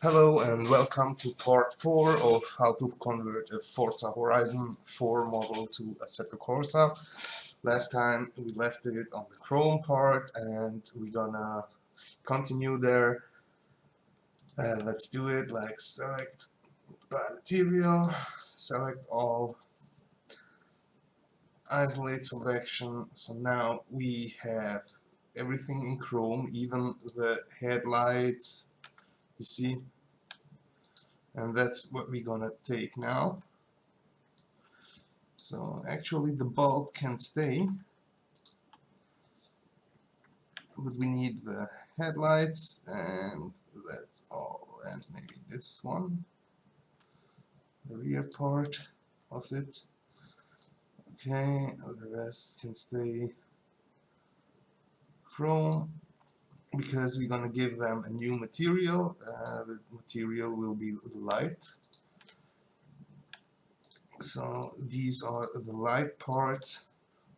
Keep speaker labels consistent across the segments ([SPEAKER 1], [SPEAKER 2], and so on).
[SPEAKER 1] Hello and welcome to part 4 of how to convert a Forza Horizon 4 model to Assetto Corsa. Last time we left it on the Chrome part and we're gonna continue there. Let's do it, like select by material, select all, isolate selection. So now we have everything in Chrome, even the headlights, you see? And that's what we're gonna take now. So actually the bulb can stay, but we need the headlights, and that's all, and maybe this one, the rear part of it. Okay, the rest can stay chrome, because we're gonna give them a new material. The material will be light. So these are the light parts,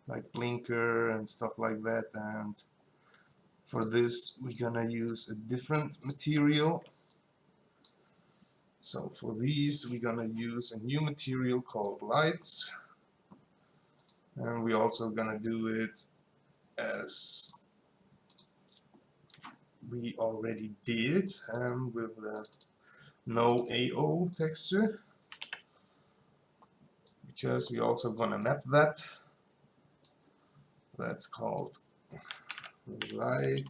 [SPEAKER 1] like blinker and stuff like that, and for this we're gonna use a different material. So for these we're gonna use a new material called lights, and we're also gonna do it as we already did with the no AO texture, because we're also gonna map that. That's called light.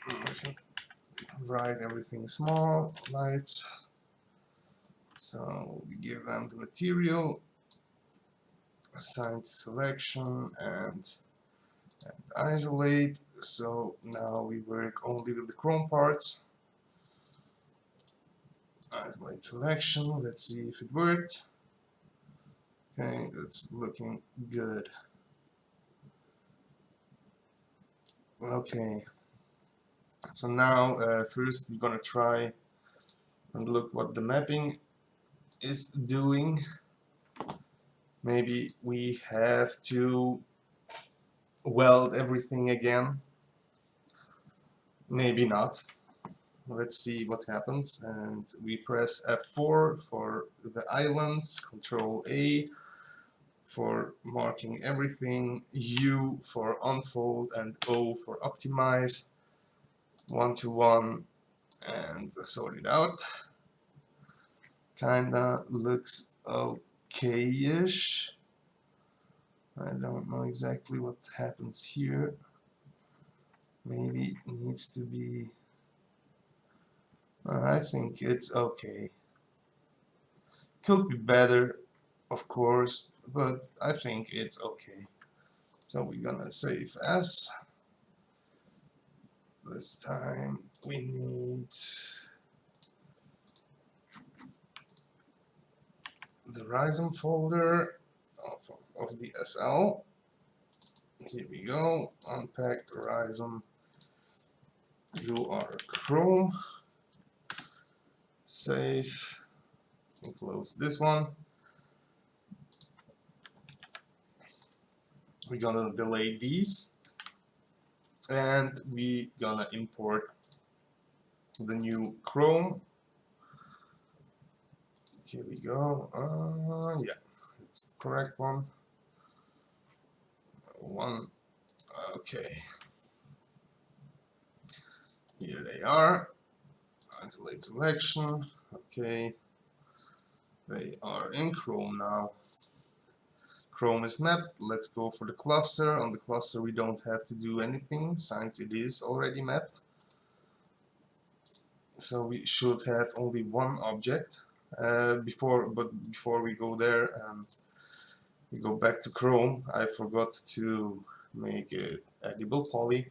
[SPEAKER 1] We can write everything small, lights. So we give them the material, assign to selection, and isolate. So now we work only with the chrome parts. Isolate selection, let's see if it worked. Okay, it's looking good. Okay, so now first we're gonna try and look what the mapping is doing. Maybe we have to weld everything again, maybe not. Let's see what happens, and we press F4 for the islands, Control A for marking everything, U for unfold, and O for optimize, 1 to 1, and sort it out. Kinda looks okay-ish. I don't know exactly what happens here. Maybe it needs to be... I think it's okay. Could be better, of course, but I think it's okay. So we're gonna save as. This time we need the Horizon folder of the SL. Here we go. Unpacked Horizon. You are Chrome. Save. And close this one. We're gonna delete these, and we gonna import the new Chrome. Here we go. Yeah, it's the correct one. Okay. Here they are. Isolate selection. Okay. They are in Chrome now. Chrome is mapped. Let's go for the cluster. On the cluster we don't have to do anything since it is already mapped. So we should have only one object. Before we go there, we go back to Chrome. I forgot to make it editable poly.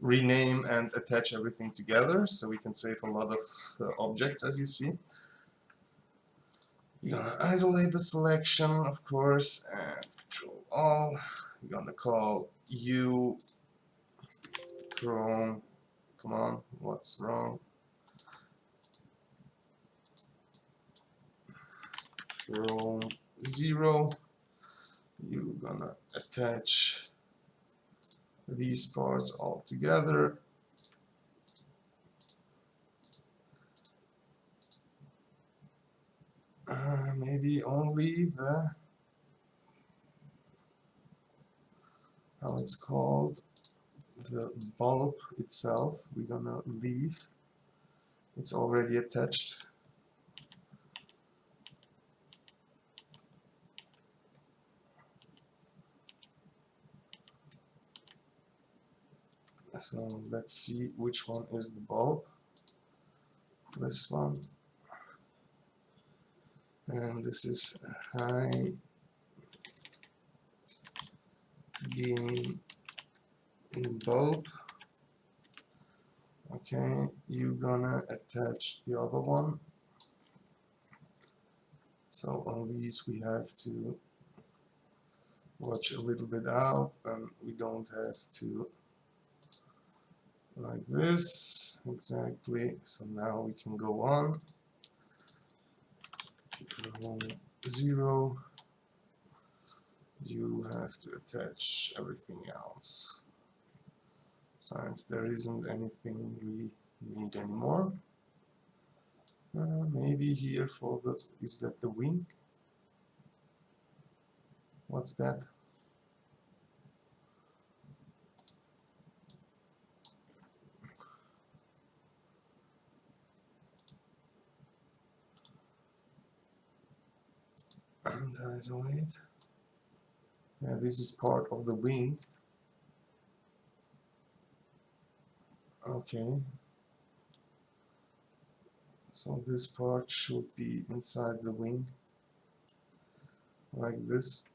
[SPEAKER 1] Rename and attach everything together, so we can save a lot of objects, as you see. We're gonna isolate the selection, of course, and control all. We're gonna call U Chrome. Come on, what's wrong? Chrome 0. You're gonna attach these parts all together. Maybe only the, how it's called, the bulb itself we're gonna leave. It's already attached. So let's see which one is the bulb. This one. And this is a high beam bulb. Okay, you're gonna attach the other one. So on these we have to watch a little bit out, and we don't have to like this exactly. So now we can go on. From 0, you have to attach everything else, since there isn't anything we need anymore. Maybe here for the, is that the wing? What's that? And isolate. Yeah, this is part of the wing. Okay. So this part should be inside the wing, like this.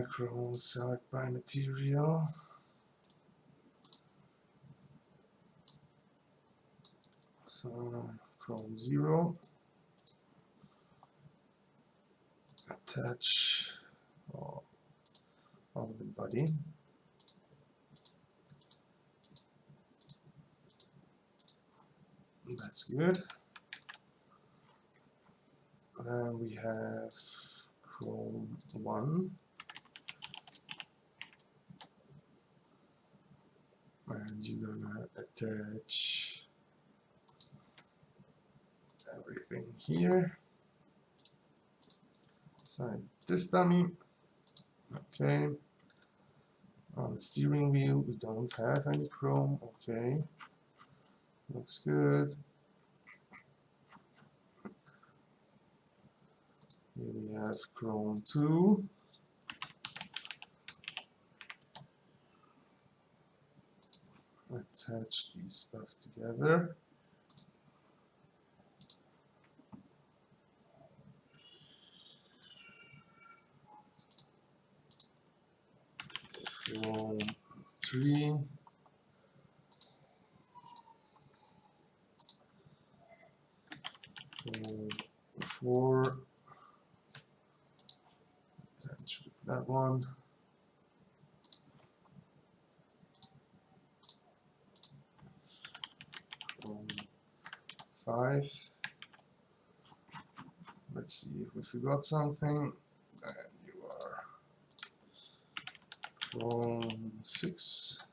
[SPEAKER 1] Chrome select by material. So Chrome 0. Attach all of the body. That's good. Then we have Chrome 1. And you're gonna attach everything here. So this dummy. Okay. On the steering wheel, we don't have any chrome. Okay. Looks good. Here we have chrome 2. Attach these stuff together. Chrome 3. Chrome 4. Attach with that one. Chrome 5. Let's see if we forgot something. And you are Chrome 6.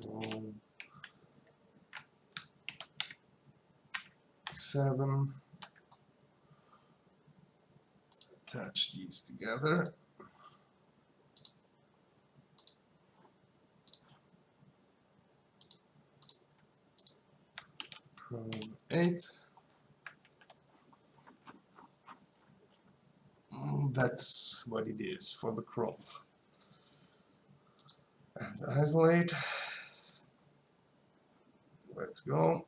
[SPEAKER 1] Chrome 7. Attach these together. Chrome 8. That's what it is for the Chrome. And isolate. Let's go.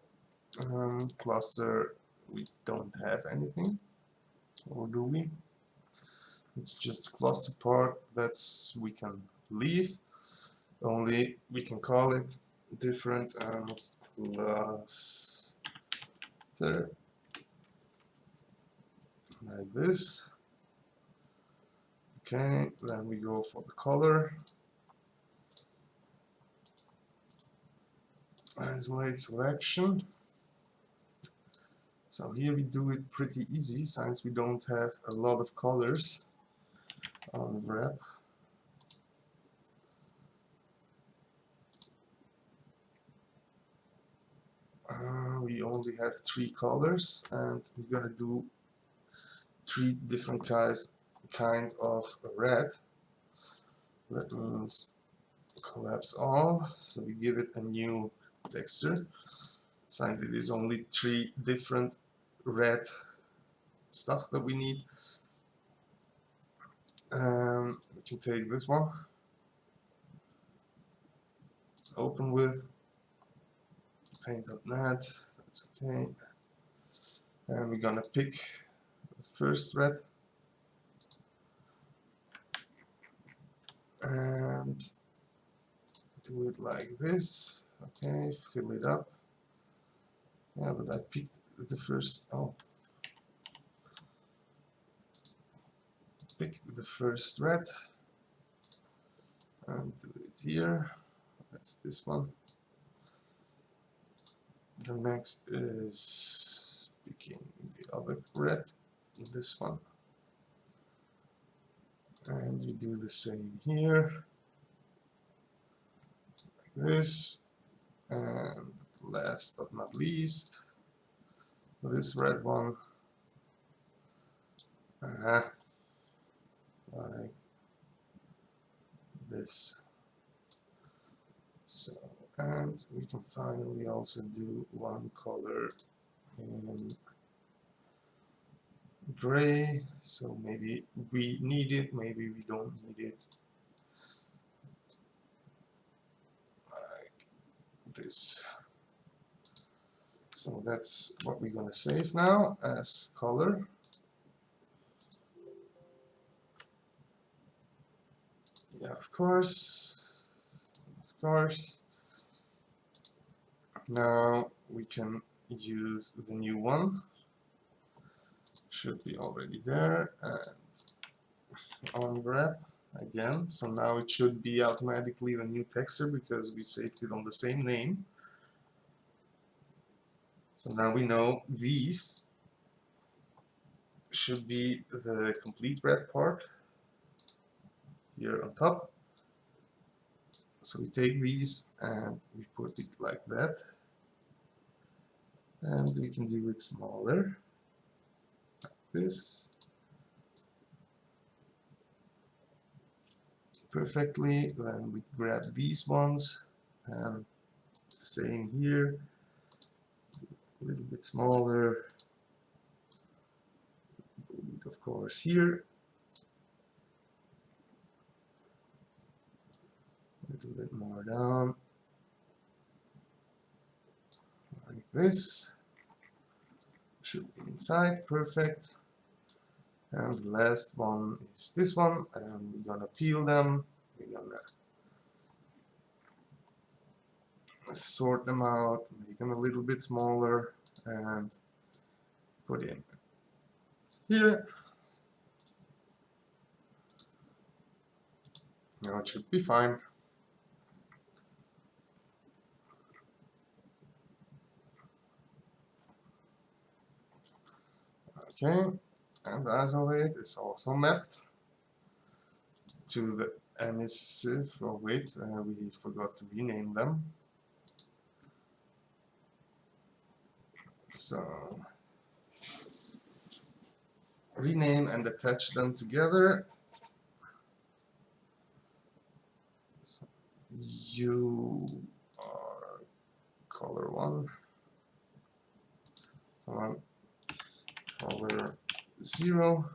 [SPEAKER 1] Cluster, we don't have anything, or do we? It's just cluster part. That's, we can leave. Only we can call it different cluster, like this. Okay, then we go for the color. Isolate selection. So here we do it pretty easy, since we don't have a lot of colors on the wrap. we only have 3 colors, and we're gonna do 3 different kind of red. That means collapse all, so we give it a new texture. Since it is only 3 different red stuff that we need, we can take this one, open with paint.net, that's okay, and we're gonna pick the first red and do it like this. Okay, fill it up. Yeah, but I picked the first, oh, pick the first red and do it here. That's this one. The next is picking the other red, this one. And we do the same here, like this. And last but not least, this red one, like this. So, and we can finally also do one color in gray, so maybe we need it, maybe we don't need it, like this. So that's what we're gonna save now as color. Yeah, of course. Now we can use the new one. Should be already there, and unwrap again. So now it should be automatically the new texture because we saved it on the same name. So now we know these should be the complete red part here on top. So we take these and we put it like that, and we can do it smaller, like this, perfectly. Then we grab these ones and same here, a little bit smaller, of course here, a little bit more down, like this. Should be inside, perfect. And the last one is this one, and we're gonna peel them. We're gonna sort them out, make them a little bit smaller, and put in here. Now it should be fine. Okay, and as of it is also mapped to the emissive. Oh wait, we forgot to rename them. So rename and attach them together. So you are color 1, color 0,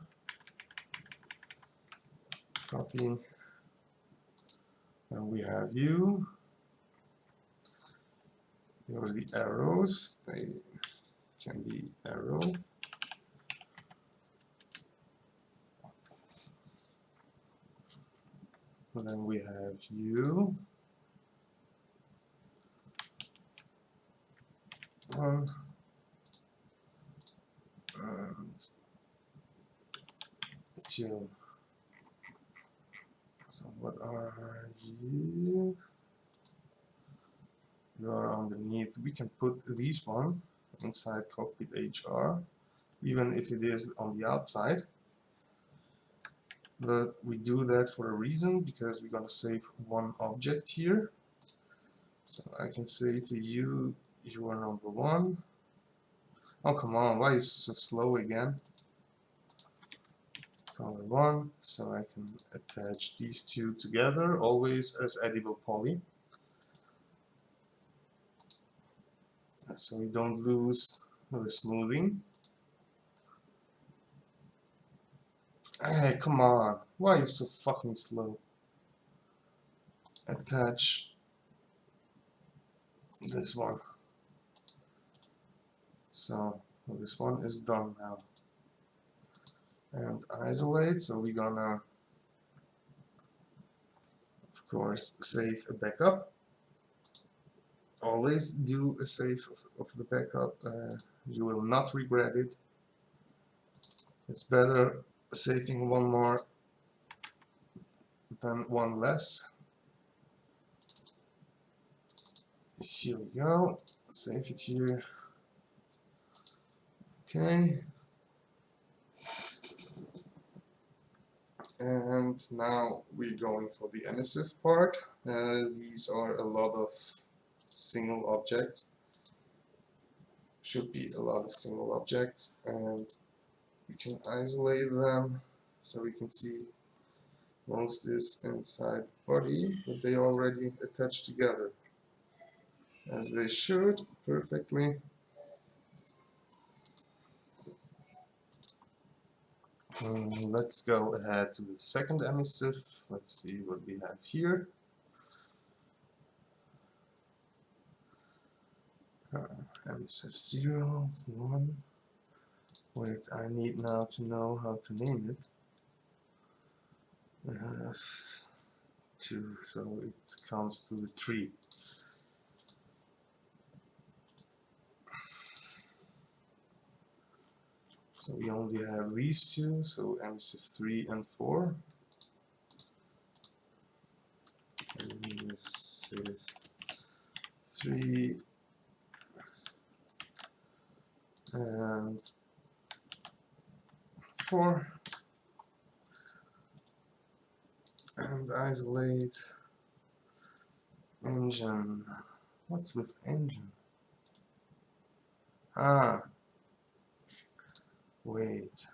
[SPEAKER 1] copy, and we have you. Here are the arrows, they can be arrow. And then we have you. One. And 2. So what are you? You are underneath. We can put these one inside cockpit HR, even if it is on the outside. But we do that for a reason, because we're going to save one object here. So I can say to you, you are number 1. Oh, come on, why is it so slow again? Color 1, so I can attach these two together, always as edible poly. So we don't lose the smoothing. Hey, come on, why is it so fucking slow? Attach this one. So this one is done now. And isolate, so we're gonna, of course, save a backup. Always do a save of the backup, you will not regret it. It's better saving one more than one less. Here we go, save it here. Okay. And now we're going for the emissive part. These are a lot of single objects. Should be a lot of single objects, and we can isolate them so we can see most is inside body, but they are already attached together as they should perfectly. Let's go ahead to the second emissive. Let's see what we have here. Emissive 0, 1. Wait, I need now to know how to name it. We have 2, so it comes to the 3. So we only have these two, so emissive 3 and 4. Emissive 3 and 4. And isolate engine. What's with engine? Ah, wait.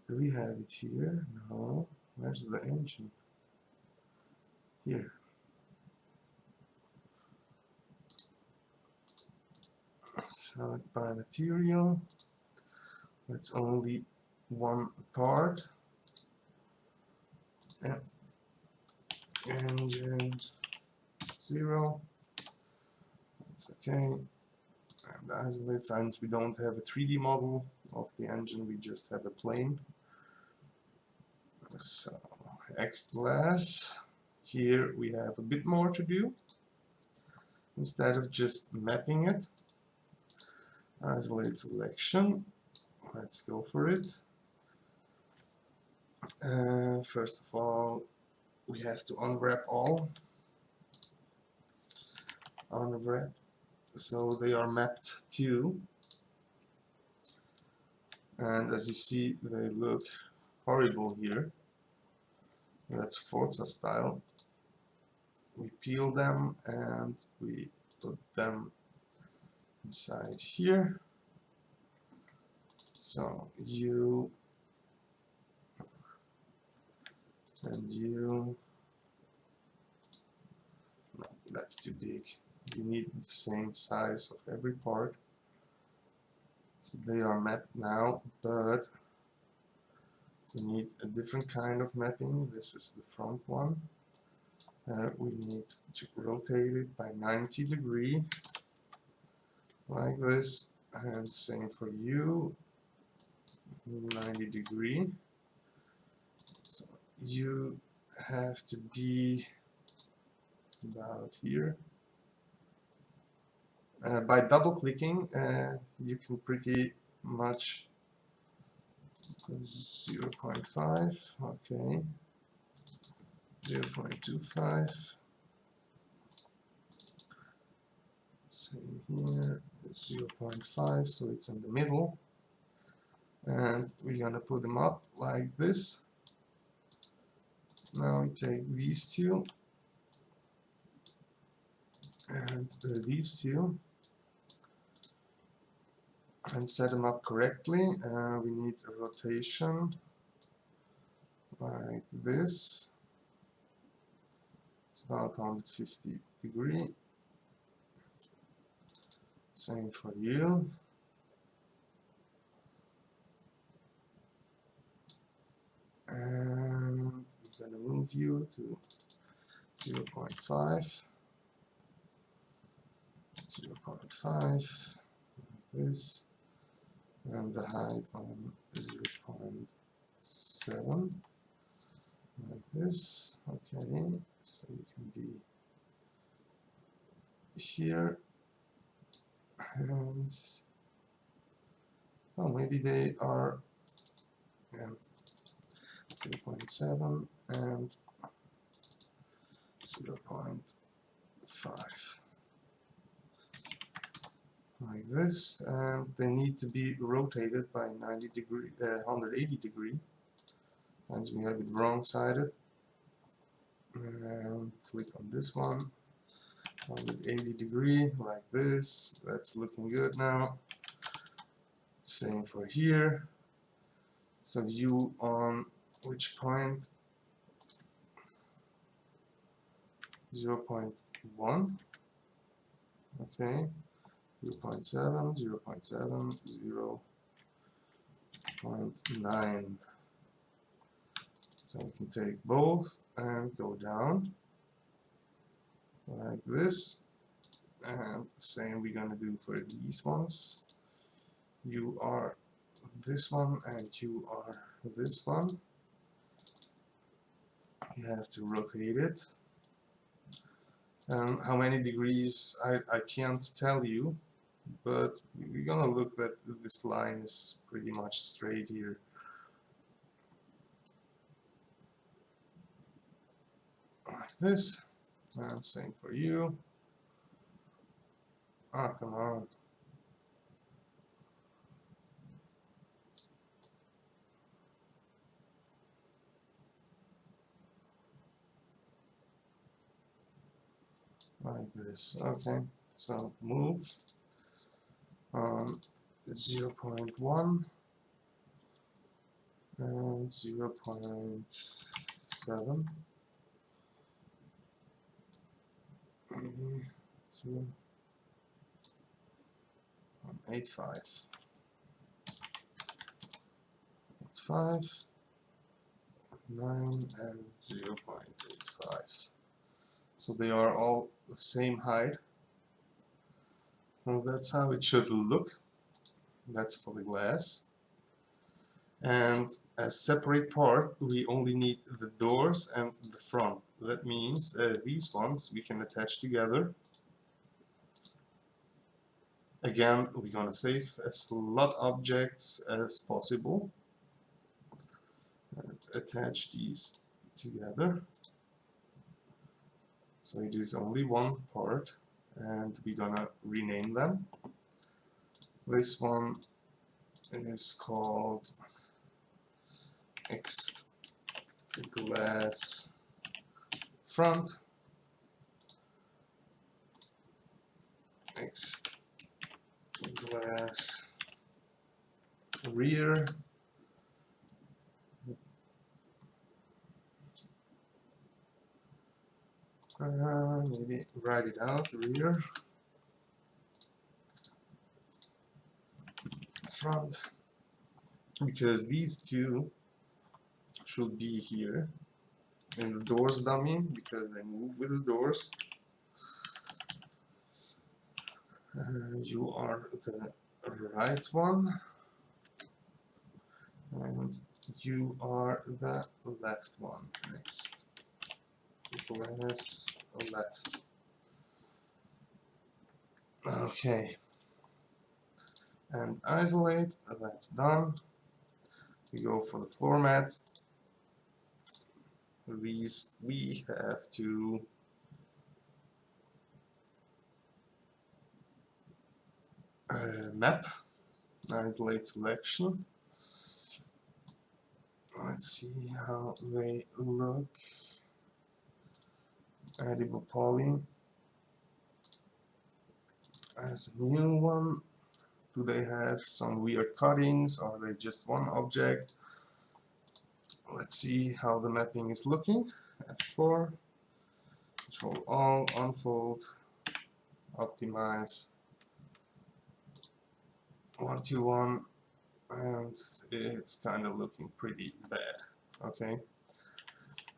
[SPEAKER 1] Do we have it here? No. Where's the engine? Here. Select by material. That's only one part. And engine 0. That's okay. And isolate, since we don't have a 3D model of the engine, we just have a plane. So X glass. Here we have a bit more to do. Instead of just mapping it, isolate selection. Let's go for it. First of all, we have to unwrap all. Unwrap, so they are mapped to. And as you see, they look horrible here. That's Forza style. We peel them and we put them inside here. So you and you. No, that's too big. You need the same size of every part. So they are mapped now, but we need a different kind of mapping. This is the front one. We need to rotate it by 90 degrees, like this, and same for you, 90 degrees. So you have to be about here. By double clicking, you can pretty much 0.5, okay, 0.25, same here, 0.5, so it's in the middle, and we're gonna put them up like this. Now we take these two and these two, and set them up correctly. We need a rotation like this. It's about 150 degree. Same for you. And we're gonna move you to 0.5, 0.5, this, and the height on 0.7, like this. Okay, so you can be here, and oh, maybe they are 0.7 and 0.5, like this, and they need to be rotated by 90 degree, 180 degree. Sometimes we have it wrong-sided. And click on this one, 180 degree, like this. That's looking good now. Same for here. So view on which point? 0.1. Okay. 0.7, 0.7, 0.9. So we can take both and go down like this. And the same we're gonna do for these ones. You are this one and you are this one. You have to rotate it. And how many degrees I can't tell you, but we're gonna look that this line is pretty much straight here. Like this. And same for you. Ah, come on. Like this. Okay, so move on 0.1 and 0.7, maybe 0.85, 9 and 0.85. So they are all the same height. Well, that's how it should look. That's for the glass. And as separate part, we only need the doors and the front. That means these ones we can attach together. Again, we're gonna save as lot objects as possible. And attach these together. So it is only one part, and we're gonna rename them. This one is called X glass front, X glass rear, maybe write it out, rear, front, because these two should be here, and the doors dummy, because they move with the doors. You are the right one, and you are the left one. Next, glass left. Okay, and isolate, that's done. We go for the floor mats. These we have to map, isolate selection. Let's see how they look. Edible poly. as a new one. Do they have some weird cuttings? Or are they just one object? Let's see how the mapping is looking. F4, Control All, Unfold, Optimize, 121, and it's kind of looking pretty bad. Okay,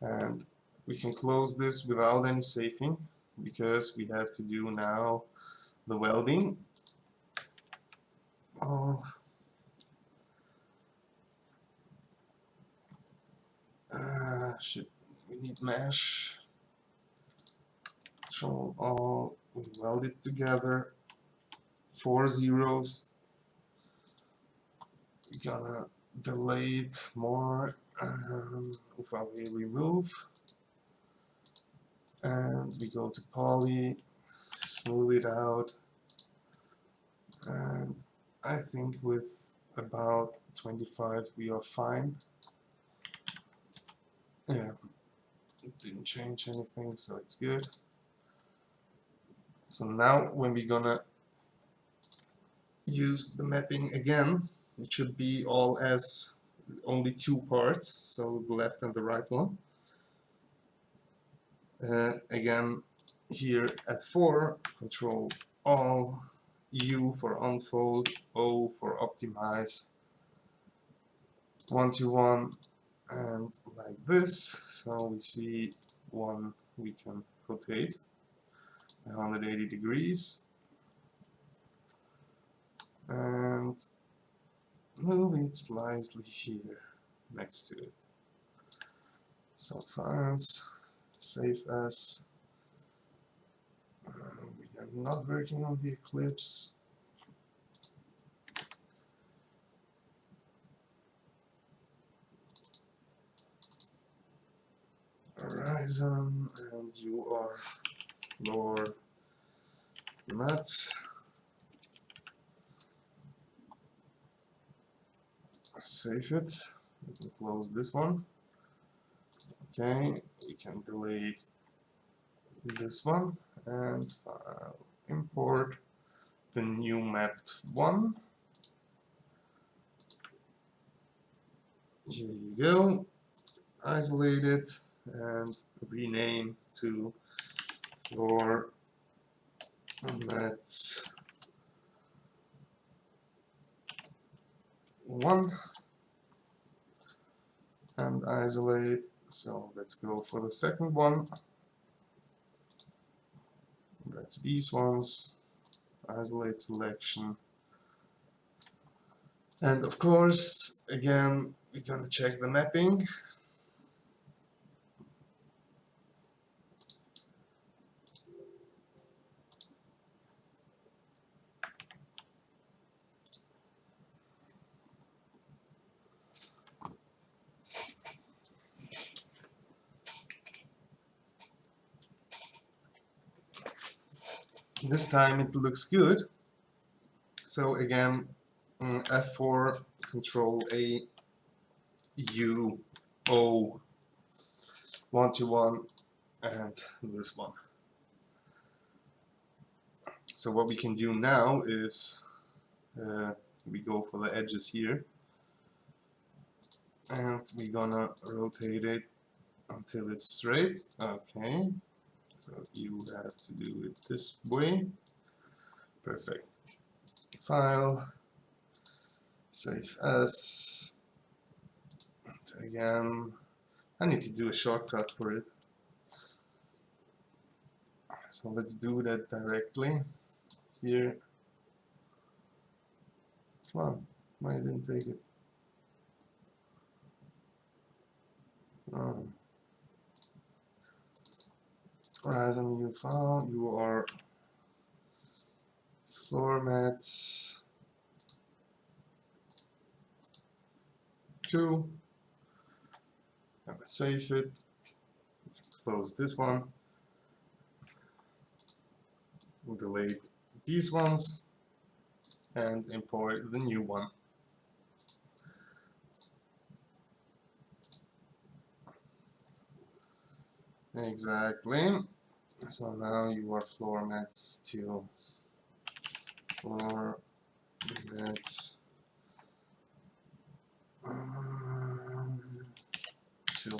[SPEAKER 1] and we can close this without any saving because we have to do now the welding. Oh, shit, we need mesh. Control All, we weld it together. 4 zeros. We're gonna delay it more. If we remove, and we go to poly, smooth it out, and I think with about 25 we are fine. Yeah, it didn't change anything, so it's good. So now when we're gonna use the mapping again, it should be all as only 2 parts, so the left and the right one. Again, here at 4, Control All, U for unfold, O for optimize, 121, and like this. So we see one we can rotate 180 degrees and move it slightly here next to it. So files, save as. We are not working on the Eclipse. Horizon, and you are Lord Matt. Save it. We can close this one. Okay, we can delete this one and file import the new mapped one. Here you go. Isolate it and rename to floor mats 1 and isolate. So let's go for the second one. That's these ones. Isolate selection. And of course, again, we're gonna check the mapping. This time it looks good. So again, F4, Control A, U, O, 121, and this one. So what we can do now is we go for the edges here, and we're gonna rotate it until it's straight. Okay, so you have to do it this way. Perfect. File, save as. And again, I need to do a shortcut for it. So let's do that directly here. Come on, why didn't take it? Horizon, you file, you are floor mats 2. I'm gonna save it. Close this one. Delete these ones and import the new one. Exactly. So now you are floor mats 2. or let's 2.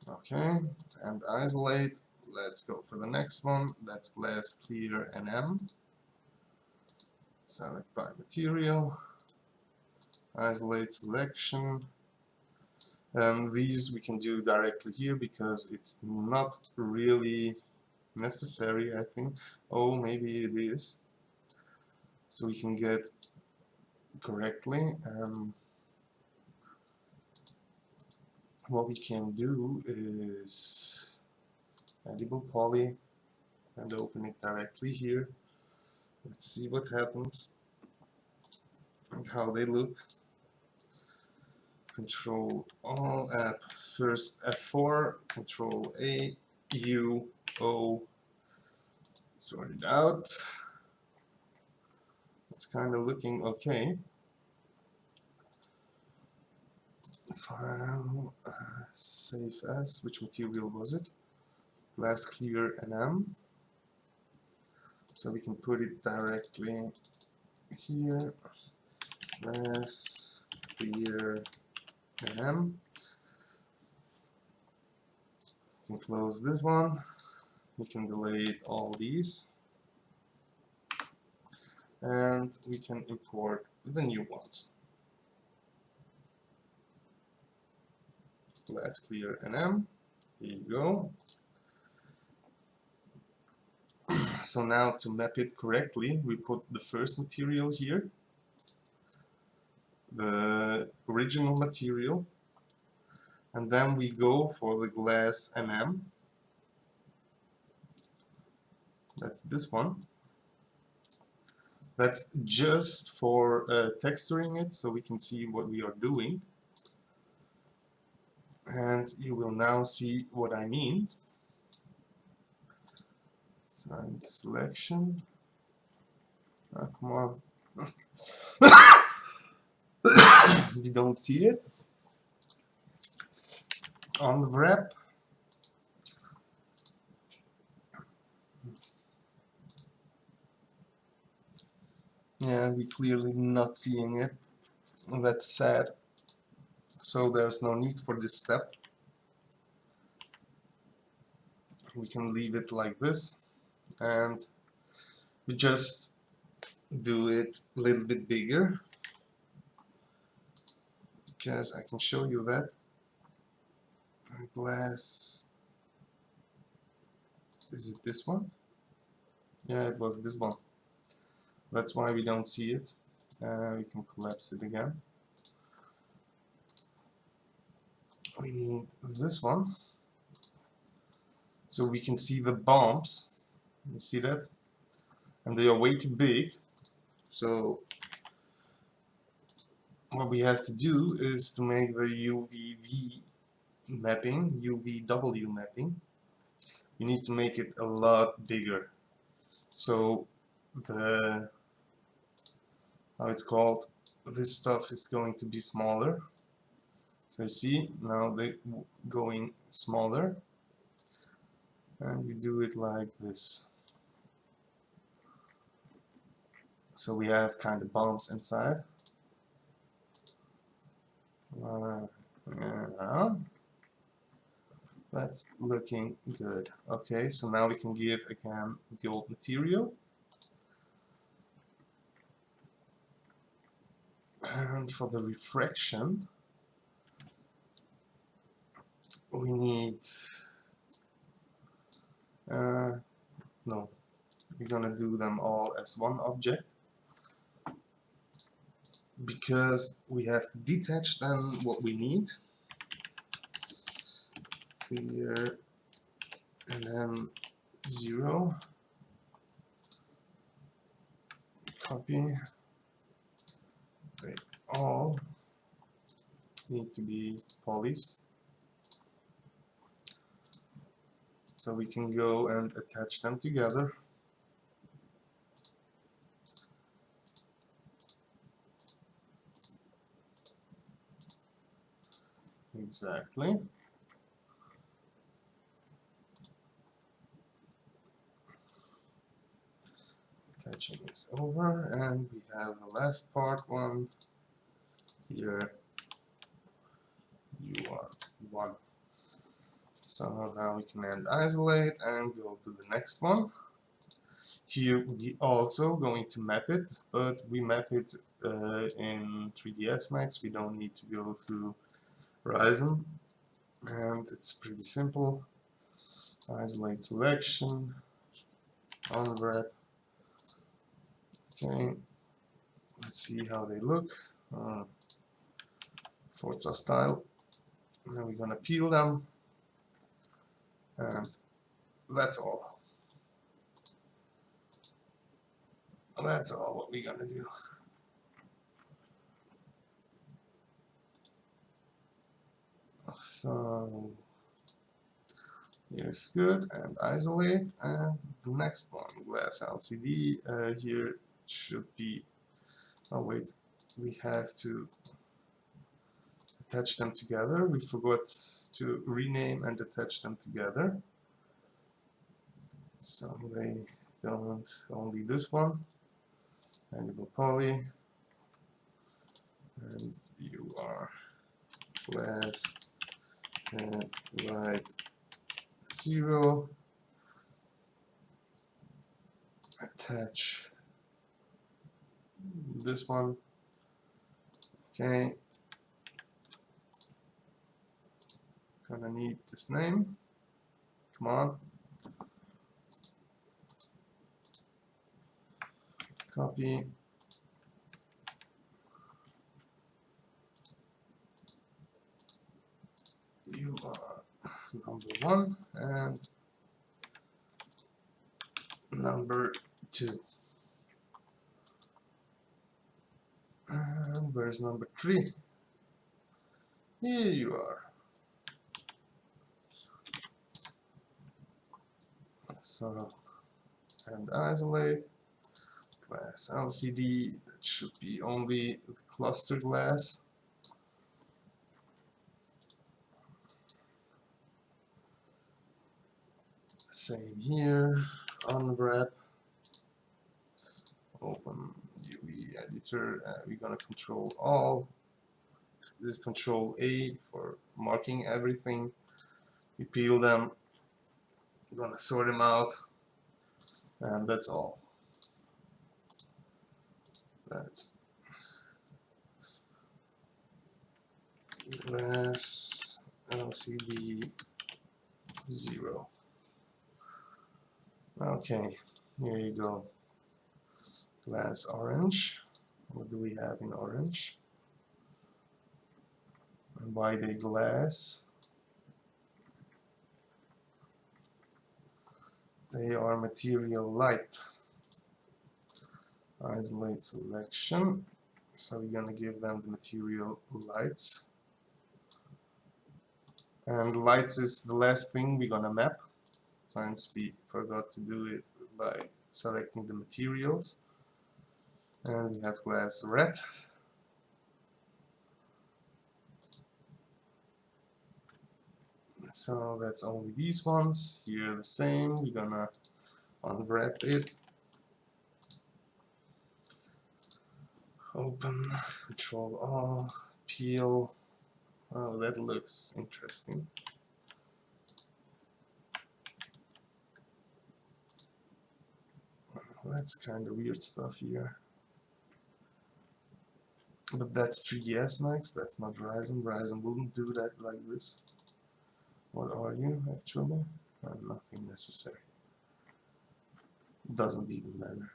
[SPEAKER 1] Okay, and isolate. Let's go for the next one. That's glass clear NM. Select by material. Isolate selection. These we can do directly here because it's not really necessary, I think. Oh, maybe it is. So we can get correctly. What we can do is edible poly and open it directly here. Let's see what happens and how they look. Control all app, first F4, Control A, U, O, sort it out. It's kind of looking okay. File, save as, which material was it? Glass clear NM. So we can put it directly here. Glass clear NM. We can close this one. We can delete all these. And we can import the new ones. Glass clear NM. Here you go. So now to map it correctly, we put the first material here, the original material, and then we go for the glass NM. That's this one. That's just for texturing it, so we can see what we are doing. And you will now see what I mean. Signed selection. Ah, come on. You don't see it on the wrap. Yeah, we're clearly not seeing it. That's sad. So there's no need for this step. We can leave it like this, and we just do it a little bit bigger, because I can show you that glass. Is it this one? Yeah, it was this one. That's why we don't see it. We can collapse it again. We need this one, so we can see the bumps. You see that? And they are way too big. So what we have to do is to make the UVV mapping, UVW mapping. We need to make it a lot bigger. So the, how it's called, this stuff is going to be smaller. So you see, now they're going smaller. And we do it like this. So we have kind of bumps inside. Yeah. That's looking good. Okay, so now we can give again the old material. And for the refraction, we need no, we're gonna do them all as one object, because we have to detach then what we need. Clear and then 0. Copy. They all need to be polys. So we can go and attach them together. Exactly. Attaching is over, and we have the last part one here. You are one. So now we command isolate and go to the next one. Here we also going to map it, but we map it in 3ds Max. We don't need to go through Horizon, and it's pretty simple. Isolate selection, unwrap. Okay, let's see how they look. Forza style. Now we're gonna peel them, and that's all. That's all what we're gonna do. So here's good, and isolate, and the next one, glass LCD. Here should be. Oh wait, we have to attach them together. We forgot to rename and attach them together, so they don't only this one. Enable poly, and you are glass and right 0. Attach this one. Okay, gonna need this name. Come on. Copy. You are number 1 and number 2. And where's number 3? Here you are. So, and isolate. Glass LCD, that should be only the cluster glass. Same here. Unwrap. Open UV editor. We're gonna control all. This control A for marking everything. We peel them. We're gonna sort them out, and that's all. That's glass LCD 0. Okay, here you go. Glass orange. What do we have in orange? And why they glass? They are material light. Isolate selection. So we're gonna give them the material lights. And lights is the last thing we're gonna map, since we forgot to do it by selecting the materials. And we have glass red. So that's only these ones. Here the same. We're gonna unwrap it. Open, control all, peel. Oh, that looks interesting. That's kind of weird stuff here. But that's 3ds Max, that's not Horizon. Horizon wouldn't do that like this. What are you actually? Nothing necessary. Doesn't even matter.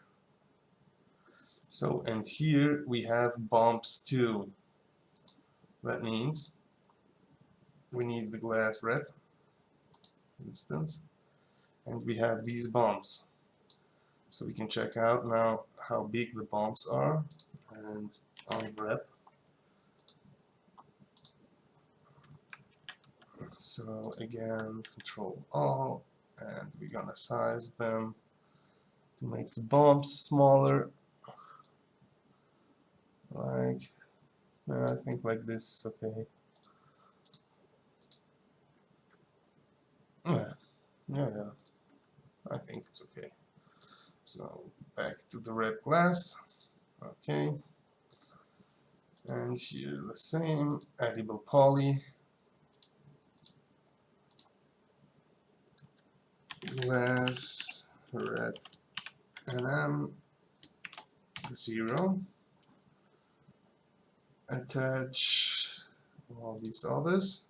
[SPEAKER 1] So, and here we have bumps too. That means we need the glass red, for instance, and we have these bumps. So we can check out now how big the bumps are, and unwrap. So again, control all, and we're gonna size them to make the bumps smaller. Like, I think like this is okay. Yeah, I think it's okay. So back to the red glass. Okay. And here the same, edible poly, glass, red, NM, 0. Attach all these others.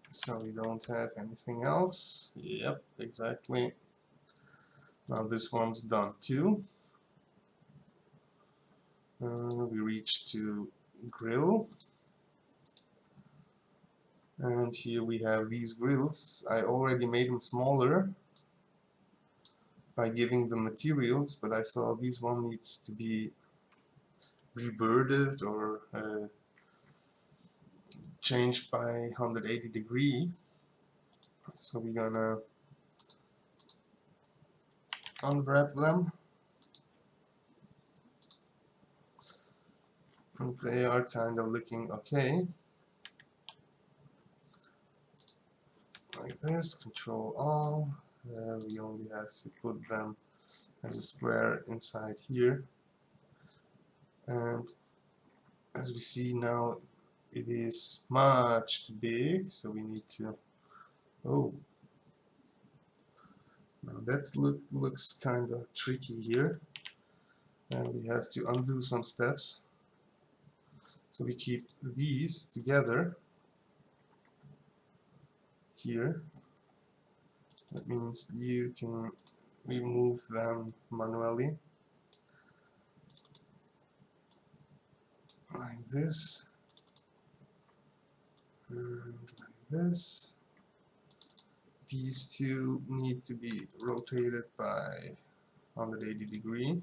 [SPEAKER 1] So we don't have anything else. Yep, exactly. Now this one's done too. We reach to grill. And here we have these grills. I already made them smaller by giving them materials, but I saw this one needs to be reverted or changed by 180 degree. So we're gonna unwrap them. And they are kind of looking okay. Like this, control all. We only have to put them as a square inside here. And as we see now, it is much too big, so we need to. Oh, now that looks kind of tricky here, and we have to undo some steps. So we keep these together here. That means you can remove them manually, like this, and like this. These two need to be rotated by 180 degree,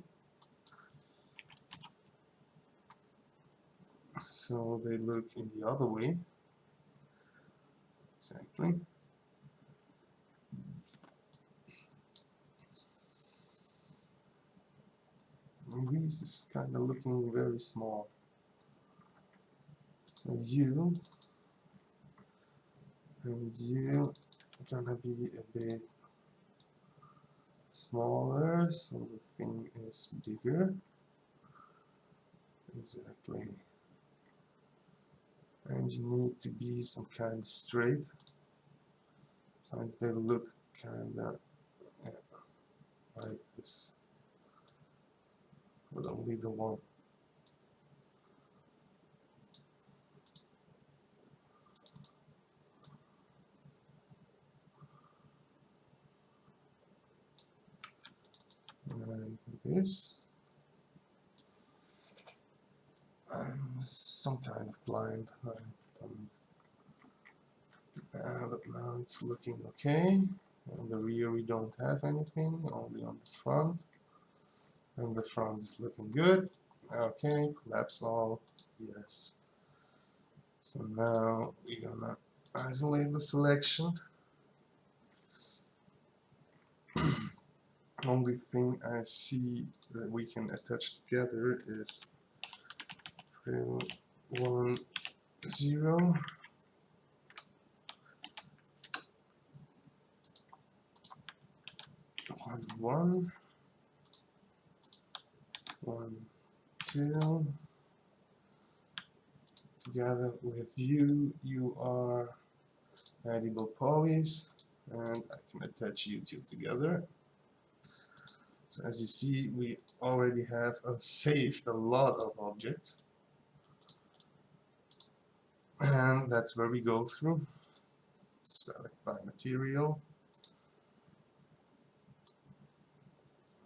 [SPEAKER 1] so they look in the other way. Exactly. And this is kind of looking very small. So you and you are gonna be a bit smaller, so the thing is bigger. Exactly. And you need to be some kind of straight, since they look kind of like this, but only the one. And this. I'm some kind of blind. I don't. But now it's looking okay. On the rear we don't have anything, only on the front. And the front is looking good. Okay, collapse all. Yes. So now we're gonna isolate the selection. Only thing I see that we can attach together is 1, 0. 1, 1. 1, 2. Together with you, you are edible polys, and I can attach you two together. So as you see, we already have saved a lot of objects, and that's where we go through. Select by material.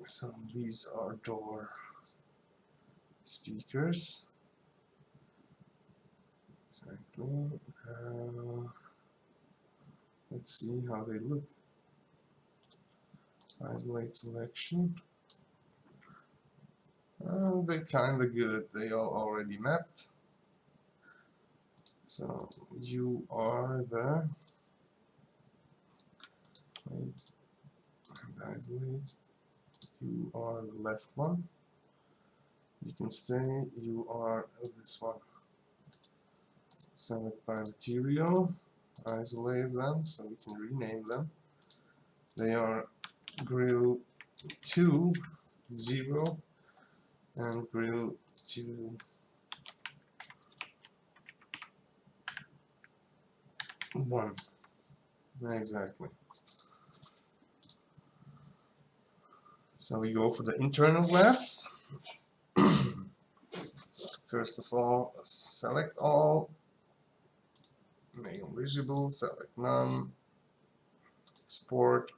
[SPEAKER 1] So these are door speakers. Exactly. Let's see how they look. Isolate selection. They're kind of good. They are already mapped. So you are the wait and isolate. You are the left one. You can stay. You are this one. Select by material. Isolate them so we can rename them. They are grill 2, 0, and grill 2, 1. Exactly. So we go for the internal glass. First of all, select all, make them visible, select none, export.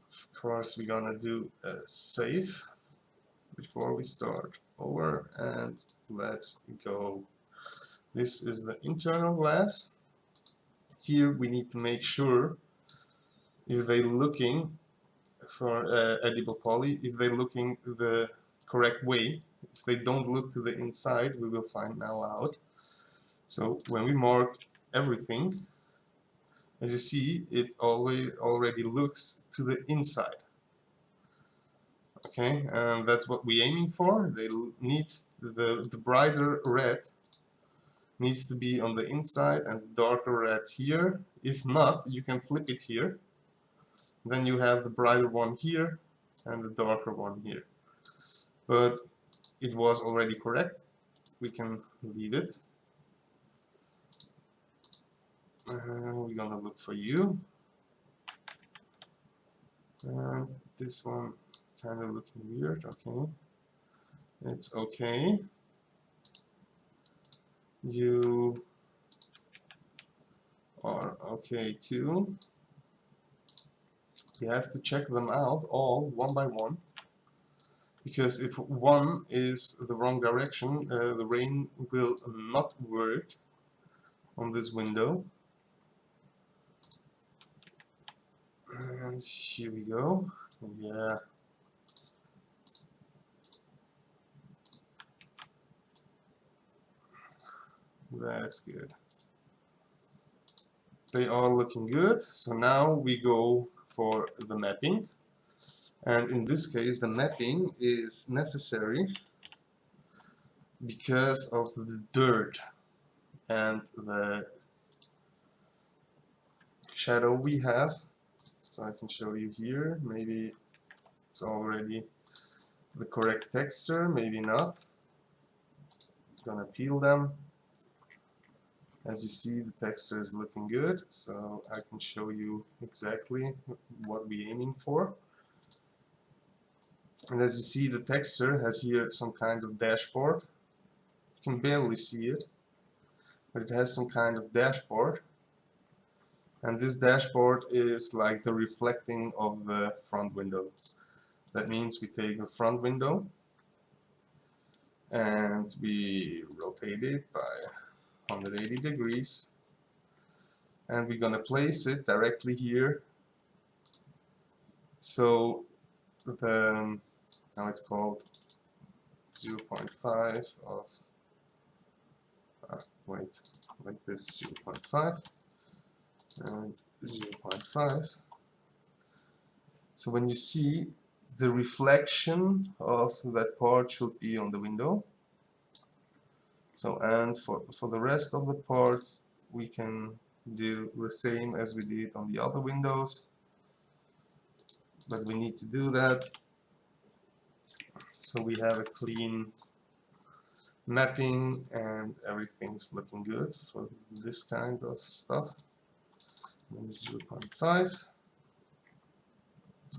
[SPEAKER 1] Of course, we're gonna do a save before we start over, and let's go. This is the internal glass. Here we need to make sure if they're looking for edible poly, if they're looking the correct way. If they don't look to the inside, we will find now out. So when we mark everything, as you see, it already looks to the inside. Okay, and that's what we're aiming for. They need the brighter red needs to be on the inside and the darker red here. If not, you can flip it here. Then you have the brighter one here and the darker one here. But it was already correct. We can leave it. We're gonna look for you. And this one kind of looking weird. Okay, it's okay. You are okay too. You have to check them out all one by one, because if one is the wrong direction, the rain will not work on this window. And here we go. Yeah. That's good. They are looking good. So now we go for the mapping. And in this case, the mapping is necessary because of the dirt and the shadow we have. So I can show you here. Maybe it's already the correct texture, maybe not. Gonna peel them. As you see, the texture is looking good, so I can show you exactly what we're aiming for. And as you see, the texture has here some kind of dashboard. You can barely see it, but it has some kind of dashboard. And this dashboard is like the reflecting of the front window. That means we take the front window and we rotate it by 180 degrees, and we're gonna place it directly here. So the now it's called 0.5 of wait, like this, 0.5 and 0.5. So when you see the reflection of that part should be on the window. So, and for the rest of the parts we can do the same as we did on the other windows, but we need to do that so we have a clean mapping and everything's looking good for this kind of stuff. 0.5,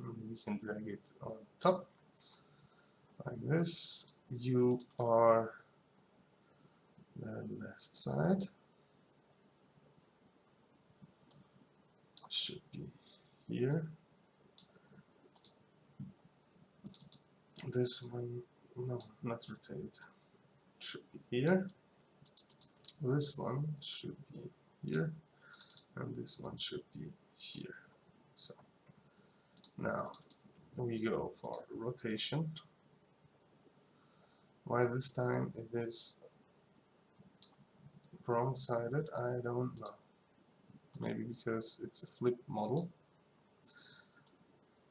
[SPEAKER 1] and we can drag it on top like this. You are the left side, should be here. This one, no, not rotate, should be here. This one should be here, and this one should be here. So now we go for rotation. Why this time it is wrong-sided, I don't know. Maybe because it's a flip model.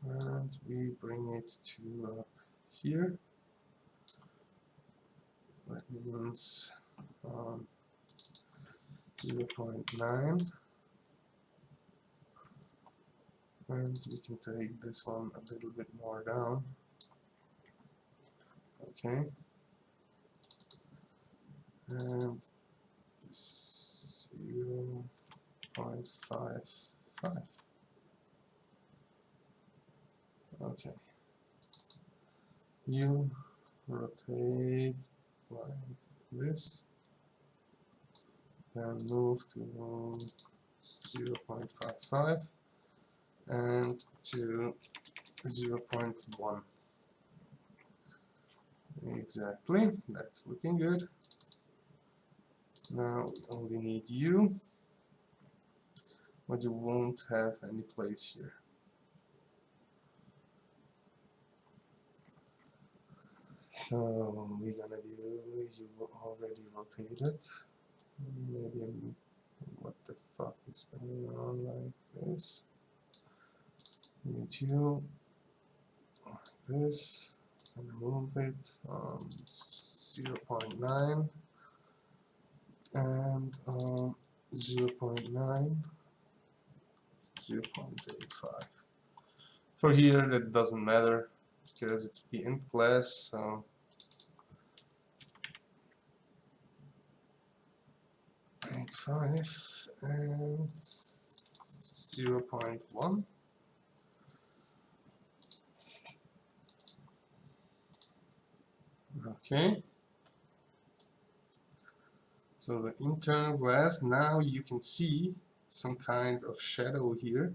[SPEAKER 1] And we bring it to up here. That means 0.9. And we can take this one a little bit more down. Okay. And 0.55. Okay. You rotate like this and move to 0.55 and to 0.1. Exactly, that's looking good. Now we only need you, but you won't have any place here. So we're gonna do, you already rotated. Maybe what the fuck is going on like this? Need you like this, and move it 0.9 and 0.9, 0.85. For here that doesn't matter because it's the int class, so 0.85 and 0.1. Okay. So the internal glass, now you can see some kind of shadow here.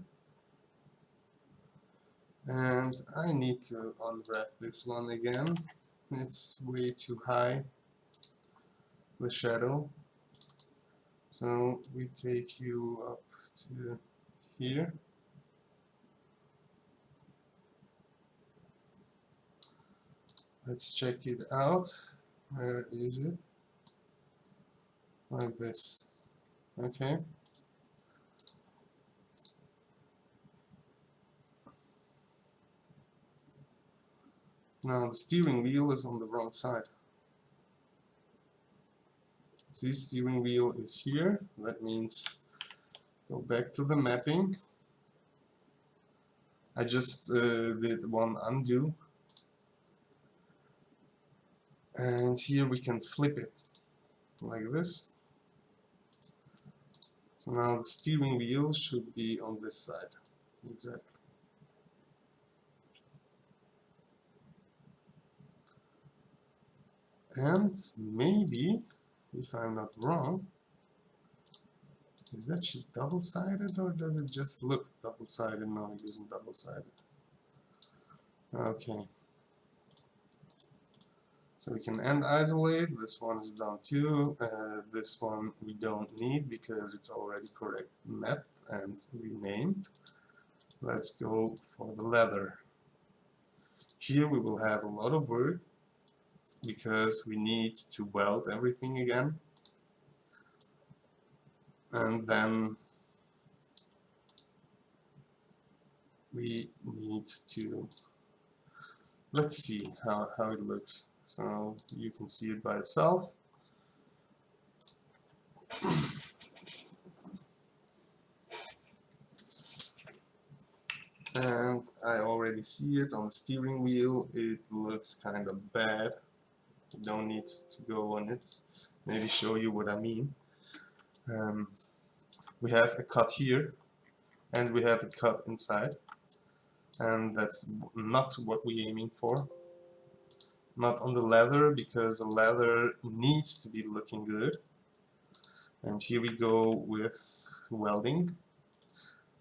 [SPEAKER 1] And I need to unwrap this one again. It's way too high, the shadow. So we take you up to here. Let's check it out. Where is it? Like this. Okay. Now the steering wheel is on the wrong side. See, steering wheel is here. That means go back to the mapping. I just did one undo. And here we can flip it like this. So now the steering wheel should be on this side. Exactly. And maybe, if I'm not wrong, is that shit double-sided or does it just look double-sided? No, it isn't double-sided. Okay. So we can end isolate. This one is done too. This one we don't need because it's already correct mapped and renamed. Let's go for the leather. Here we will have a lot of work because we need to weld everything again. And then we need to, let's see how it looks. So you can see it by itself. And I already see it on the steering wheel. It looks kind of bad. You don't need to go on it. Maybe show you what I mean. We have a cut here and we have a cut inside. And that's not what we're aiming for. Not on the leather, because the leather needs to be looking good. And here we go with welding.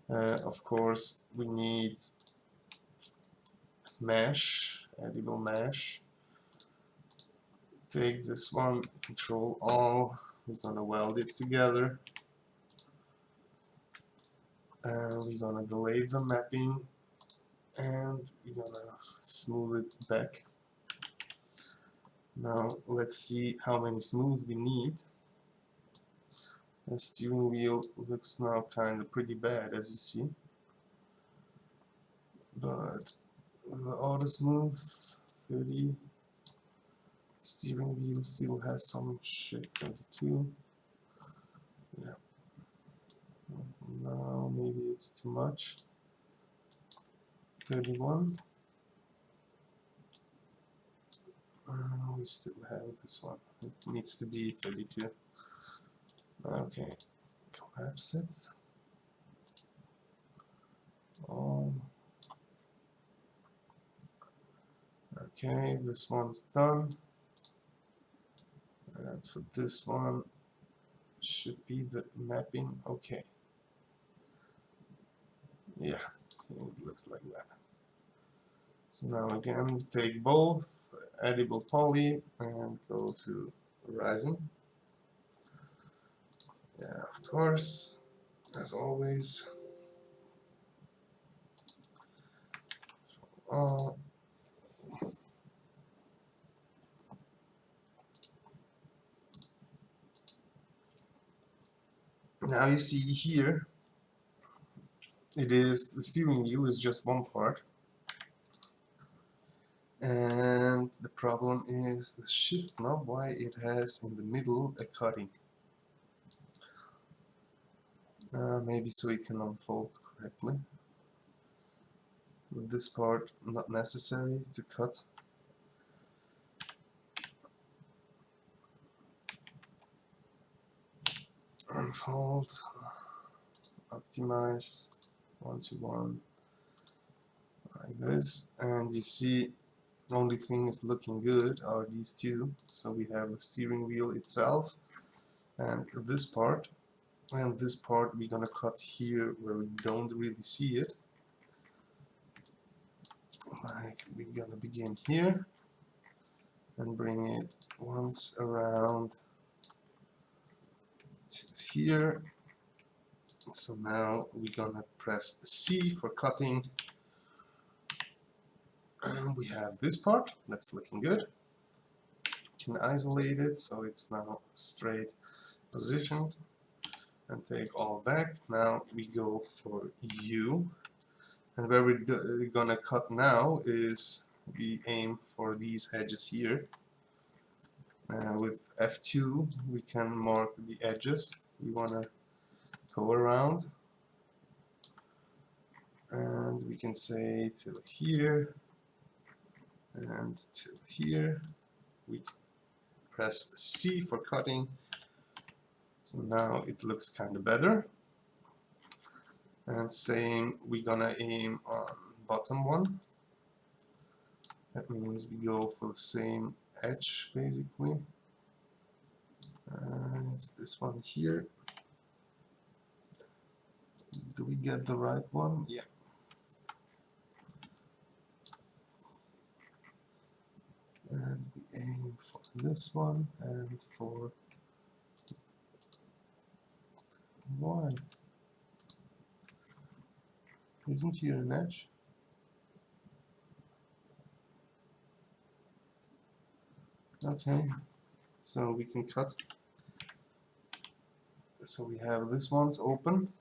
[SPEAKER 1] Of course, we need mesh, edible mesh. Take this one, Control All. We're gonna weld it together. We're gonna delay the mapping and we're gonna smooth it back. Now let's see how many smooth we need. The steering wheel looks now kind of pretty bad, as you see. But the auto smooth 30. Steering wheel still has some shit. 22. Yeah. Now maybe it's too much. 31. We still have this one. It needs to be 32. Okay, collapse it. Okay, this one's done. And for this one, should be the mapping. Okay. Yeah, it looks like that. So now again, take both edible poly and go to Horizon. Yeah, of course, as always. Uh, Now you see here, it is the steering wheel is just one part, and the problem is the shift knob, why it has in the middle a cutting. Maybe so it can unfold correctly. But this part not necessary to cut. Unfold, optimize 1 to 1 like this, and you see only thing is looking good are these two. So we have the steering wheel itself and this part, and this part we're gonna cut here where we don't really see it. Like we're gonna begin here and bring it once around to here. So now we're gonna press C for cutting, and we have this part that's looking good. Can isolate it so it's now straight positioned and take all back. Now we go for U, and where we're gonna cut now is we aim for these edges here. With F2 we can mark the edges we wanna go around, and we can say till here and till here. We press C for cutting, so now it looks kind of better. And same, we're gonna aim on bottom one. That means we go for the same edge basically. It's this one here. Do we get the right one? Yeah. And we aim for this one and for why? Isn't here an edge? Okay, so we can cut. So we have this one's open,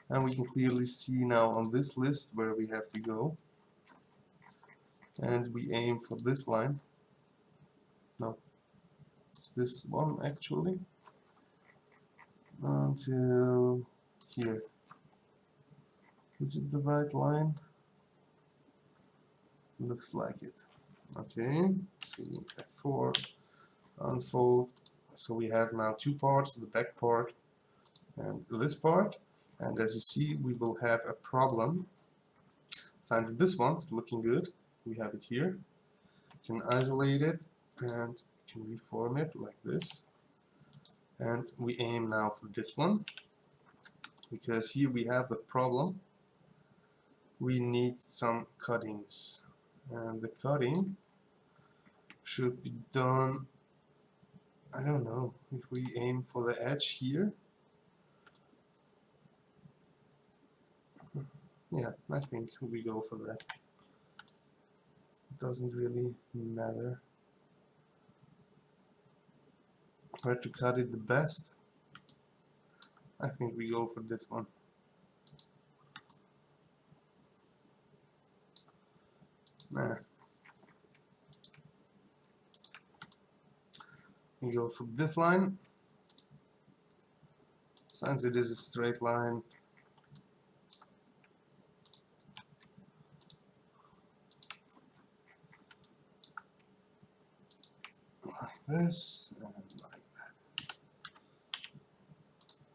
[SPEAKER 1] and we can clearly see now on this list where we have to go, and we aim for this line. No, it's this one actually, until here. Is it the right line? Looks like it. Okay, so F4, unfold. So we have now two parts, the back part and this part. And as you see, we will have a problem. Since this one's looking good, we have it here. You can isolate it and can reform it like this. And we aim now for this one, because here we have a problem. We need some cuttings, and the cutting should be done, I don't know, if we aim for the edge here. Yeah, I think we go for that. It doesn't really matter where to cut it the best. I think we go for this one. Nah. We go for this line. Since it is a straight line, like this and like that.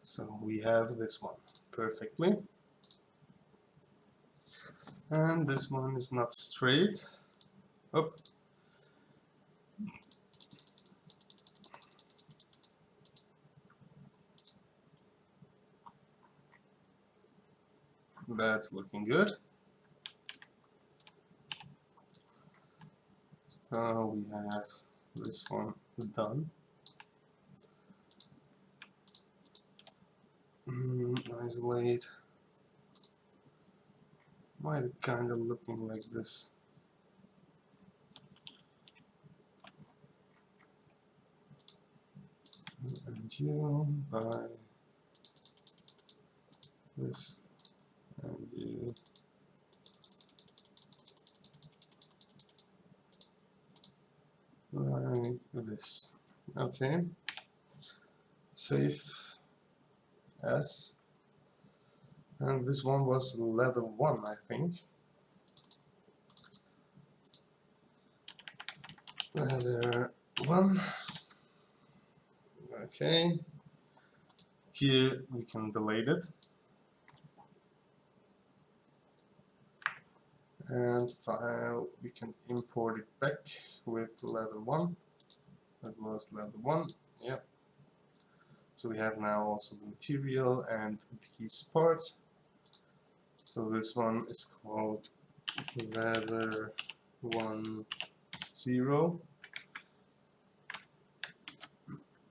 [SPEAKER 1] So we have this one perfectly. And this one is not straight. Oh. That's looking good. So we have this one done. Isolate. Why is it kind of looking like this? And you by this, and you like this. Okay. Save as. And this one was leather 1, I think. Leather 1. Okay. Here we can delete it. And file, we can import it back with leather 1. That was leather 1. Yep. So we have now also the material and these parts. So this one is called leather 1 0.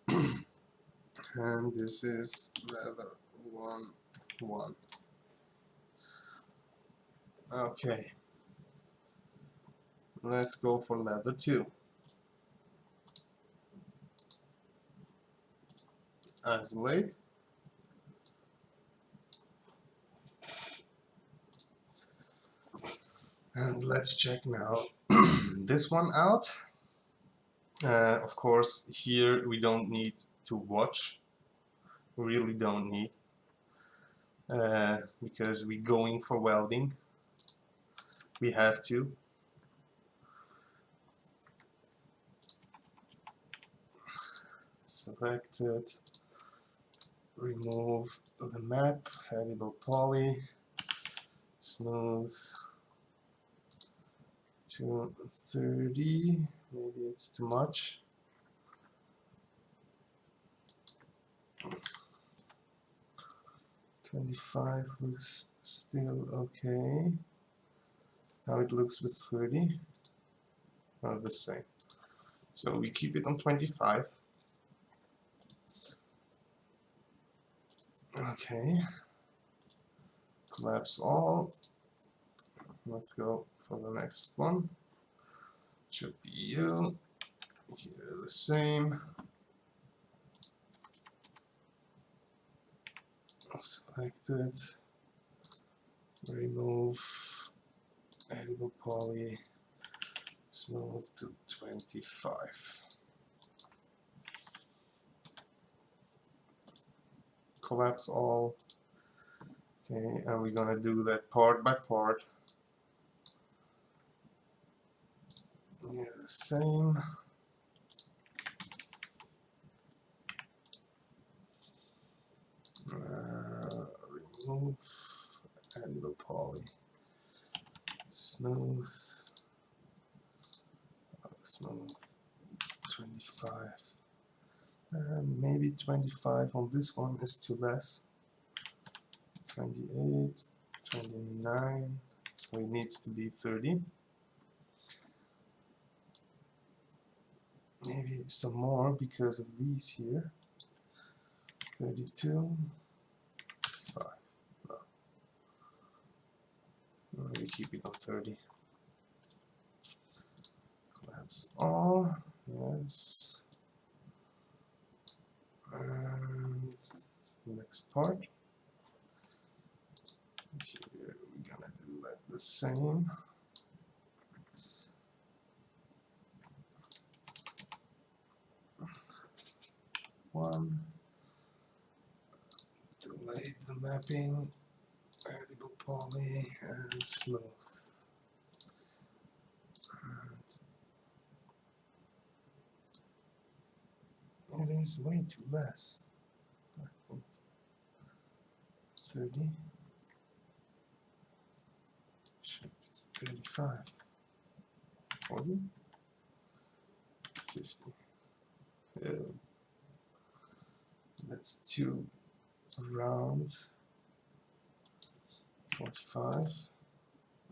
[SPEAKER 1] And this is leather 1 1. Okay. Let's go for leather 2. Isolate. And let's check now this one out. Of course, here we don't need to watch. We really don't need. Because we're going for welding. We have to. Select it. Remove the map. Edible poly. Smooth. To 30. Maybe it's too much. $25 looks still okay. How it looks with 30. Not the same. So we keep it on 25. Okay. Collapse all. Let's go for the next one. Should be you. Here the same. Select it. Remove. Edible poly. Smooth to 25. Collapse all. Okay, and we're gonna do that part by part. Yeah, the same. Remove. Edible poly. Smooth. Smooth. 25. Maybe 25 on this one is too less. 28, 29, so it needs to be 30. Maybe some more because of these here. 32, 5. No, we keep it on 30. Collapse all, yes. And next part. Here we're gonna do that the same. One. Delete the mapping. Edible poly and smooth. And It is way too less. I think 30. Should be 35. 40. 50. That's too round. 45.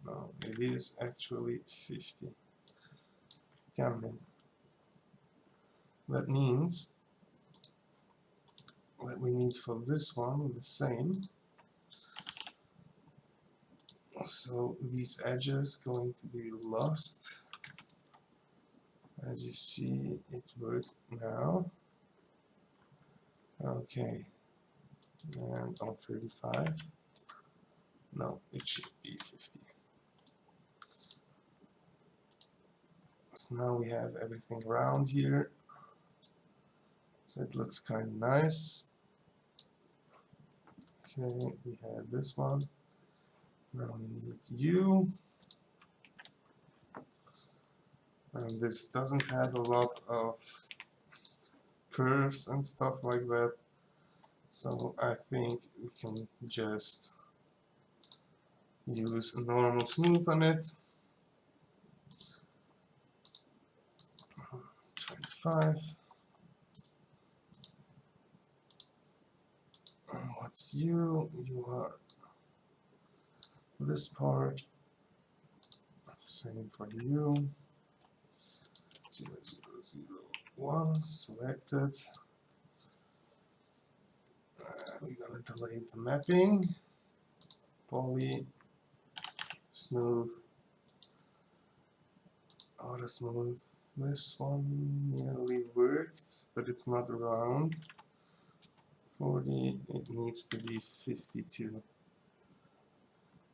[SPEAKER 1] No, it is actually 50. Damn it. That means that we need for this one the same. So these edges going to be lost. As you see, it worked now. Okay. And on 35. No, it should be 50. So now we have everything around here. So it looks kind of nice. Okay, we have this one. Now we need you. And this doesn't have a lot of curves and stuff like that. So I think we can just use a normal smooth on it. 25. What's you? You are this part. Same for you. 0, 0, 0, 1. Selected. We're gonna delete the mapping. Poly. Smooth. Auto smooth. This one nearly worked, but it's not round. 40. It needs to be 52.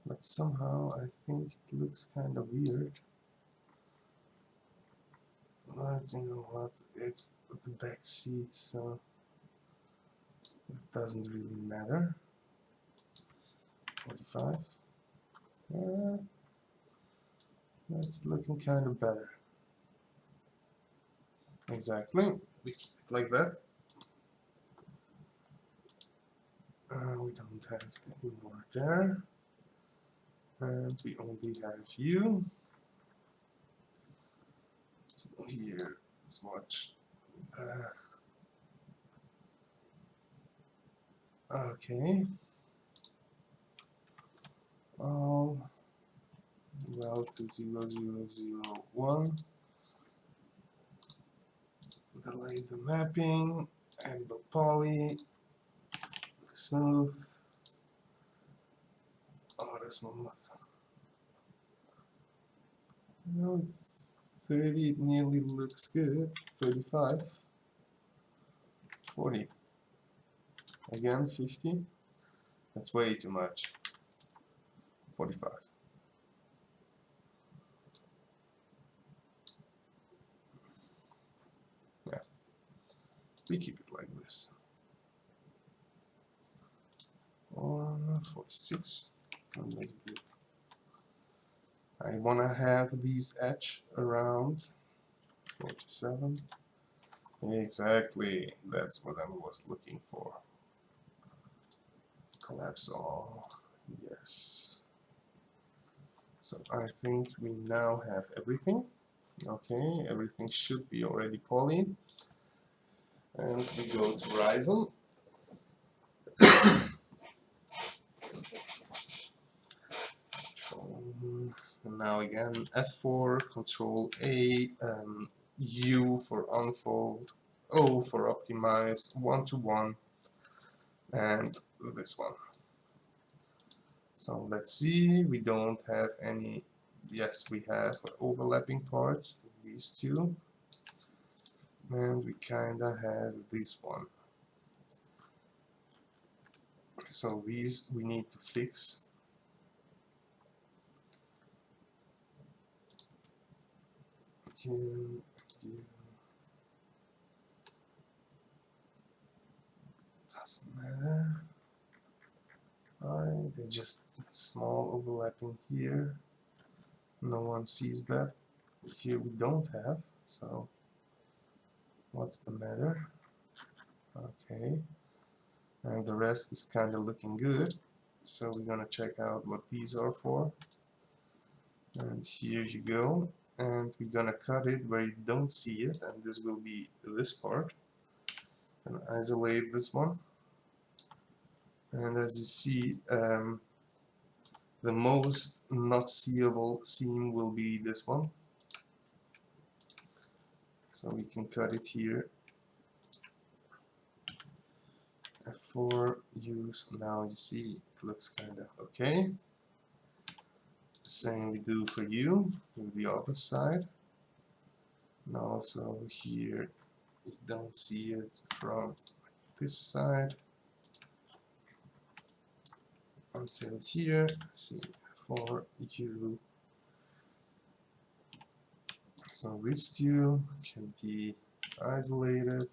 [SPEAKER 1] But somehow I think it looks kind of weird. But you know what? It's the back seat, so it doesn't really matter. 45. That's looking kind of better. Exactly. We keep it like that. We don't have any more there. And we only have you. So here, let's watch. Okay. All well to 0, 0, 0, 1. Delete the mapping. Enable poly. Smooth. Auto smooth. No, 30 it nearly looks good. 35. 40. Again 50. That's way too much. 45. Yeah. We keep it like this. Or 46. I wanna have these edge around 47. Exactly, that's what I was looking for. Collapse all, yes. So I think we now have everything. Okay, everything should be already poly. And we go to Horizon. And now again F4, Control A, U for unfold, O for optimize, 1 to 1, and this one. So let's see, we don't have any, yes we have overlapping parts, these two, and we kinda have this one. So these we need to fix. Doesn't matter. Alright, they're just small overlapping here. No one sees that. Here we don't have, so what's the matter? Okay, and the rest is kind of looking good. So we're gonna check out what these are for. And here you go. And we're gonna cut it where you don't see it, and this will be this part. And isolate this one. And as you see, the most not seeable seam will be this one. So we can cut it here. F4 use. Now you see it looks kind of okay. Same we do for you with the other side. And also here you don't see it from this side until here. See for you. So this two can be isolated.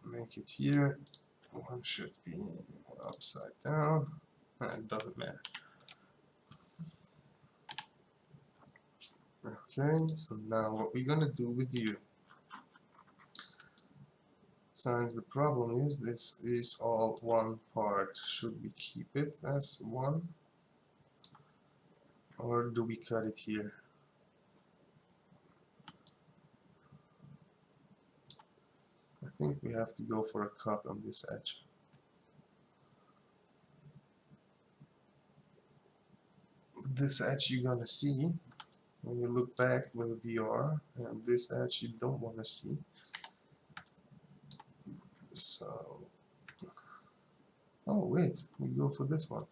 [SPEAKER 1] Make it here. One should be upside down. It doesn't matter. Okay, so now what we're gonna do with you. Since the problem is this is all one part, should we keep it as one? Or do we cut it here? I think we have to go for a cut on this edge. This edge you're gonna see when you look back with VR, and this edge you don't want to see. So, oh wait, we go for this one.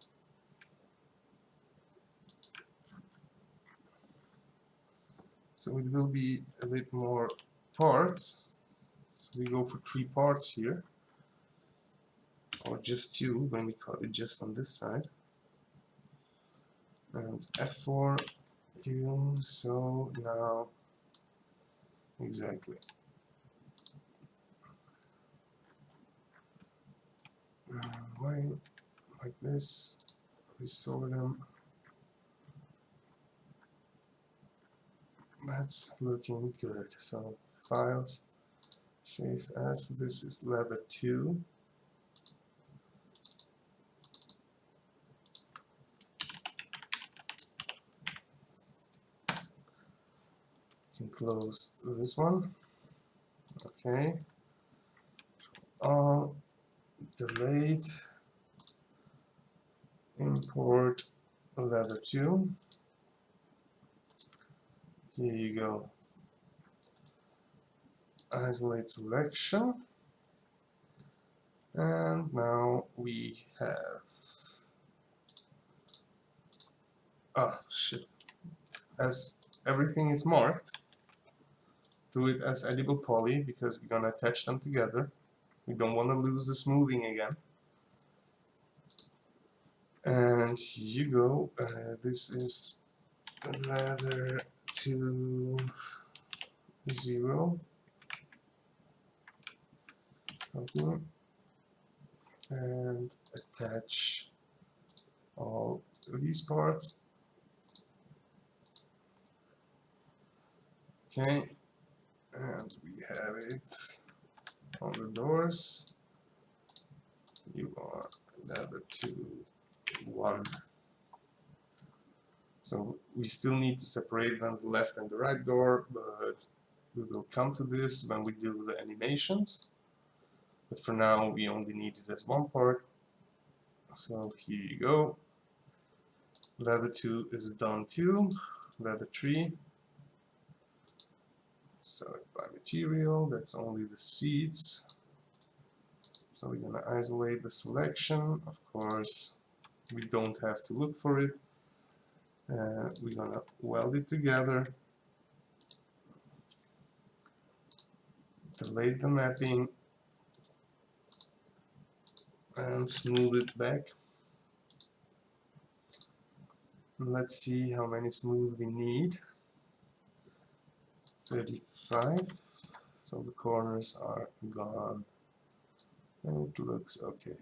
[SPEAKER 1] So it will be a bit more parts. So we go for 3 parts here, or just 2 when we cut it just on this side. And F4 U, so now exactly. Why like this? Restore them. That's looking good. So files, save as. This is lever 2. Can close this one. Okay. All delete. Import lever 2. Here you go. Isolate selection. And now we have. Ah, shit. As everything is marked, do it as edible poly because we're gonna attach them together. We don't want to lose the smoothing again. And here you go. This is lever 2 0. Okay. And attach all these parts. Okay. And we have it on the doors. You are lever 2 1. So we still need to separate them, the left and the right door, but we will come to this when we do the animations. But for now we only need it as one part. So here you go. Leather 2 is done too. Leather 3. Select by material, that's only the seats. So we're gonna isolate the selection. Of course, we don't have to look for it. We're gonna weld it together. Delete the mapping. And smooth it back. Let's see how many smooth we need. 35. So the corners are gone. And it looks okay.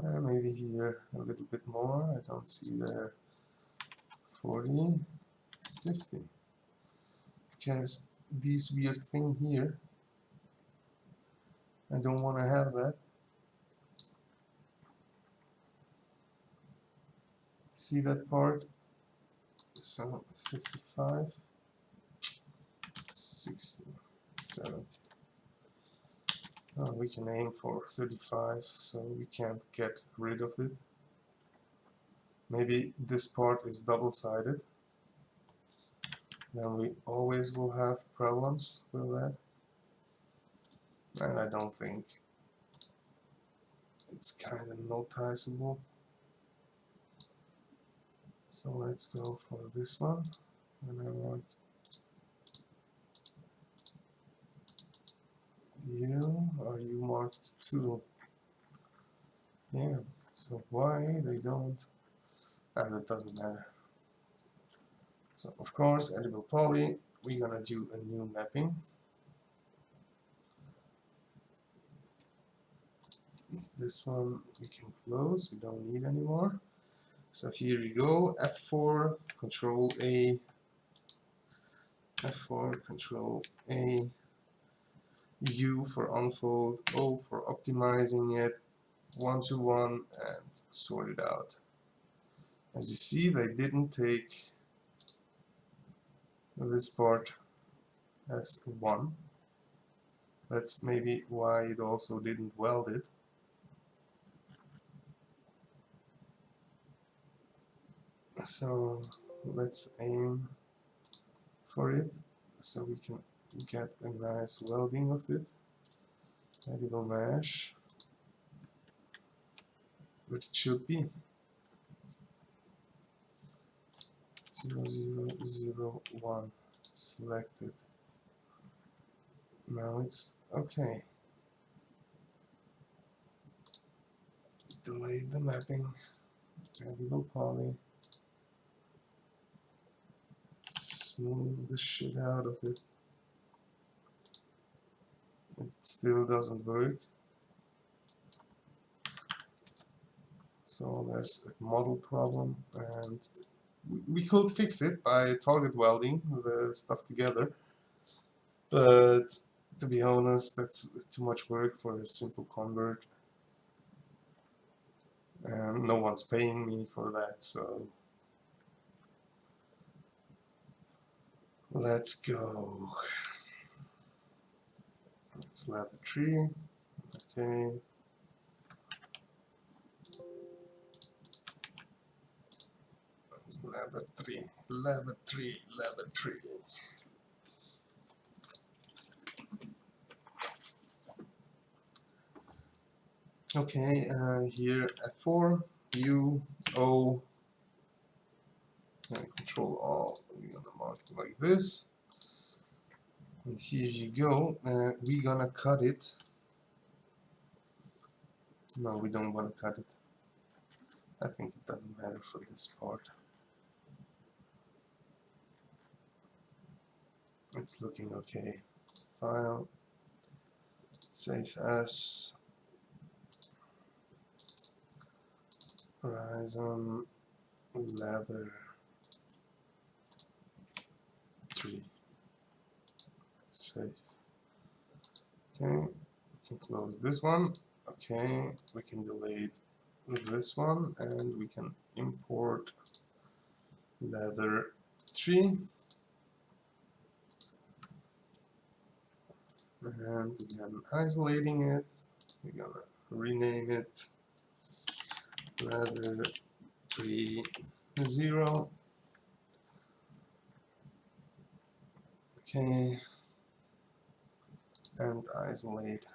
[SPEAKER 1] Maybe here a little bit more. I don't see there. 40, 50. Because this weird thing here. I don't want to have that. See that part? So 55, 60, 70. Oh, we can aim for 35, so we can't get rid of it. Maybe this part is double-sided. Then we always will have problems with that. And I don't think it's kind of noticeable. So let's go for this one. And I want you. Are you marked too? Yeah. So why they don't? And it doesn't matter. So of course, edible poly, we're gonna do a new mapping. This one we can close, we don't need anymore. So here you go, F4, Control A, F4, Control A, U for unfold, O for optimizing it, 1 to 1, and sort it out. As you see, they didn't take this part as 1. That's maybe why it also didn't weld it. So let's aim for it so we can get a nice welding of it. Edible mesh, but it should be 0001 selected. Now it's okay. Delay the mapping. Edible poly. Smooth the shit out of it. It still doesn't work. So there's a model problem, and we could fix it by target welding the stuff together. But to be honest, that's too much work for a simple convert. And no one's paying me for that, so let's go. It's leather tree. Okay. It's leather tree, leather tree, leather tree. Okay, here at 4, U, O, and Control All. We're gonna mark it like this. And here you go. We're gonna cut it. No, we don't want to cut it. I think it doesn't matter for this part. It's looking okay. File, save as, Horizon, leather tree. Save. Okay, we can close this one. Okay, we can delete this one, and we can import leather tree. And again, isolating it, we're gonna rename it leather tree 0. Okay, and isolate.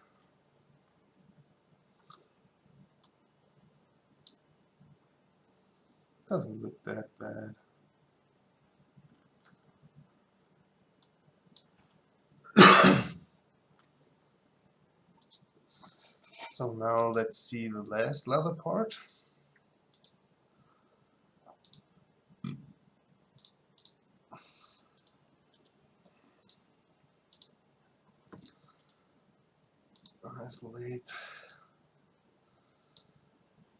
[SPEAKER 1] Doesn't look that bad. So now let's see the last leather part. Isolate.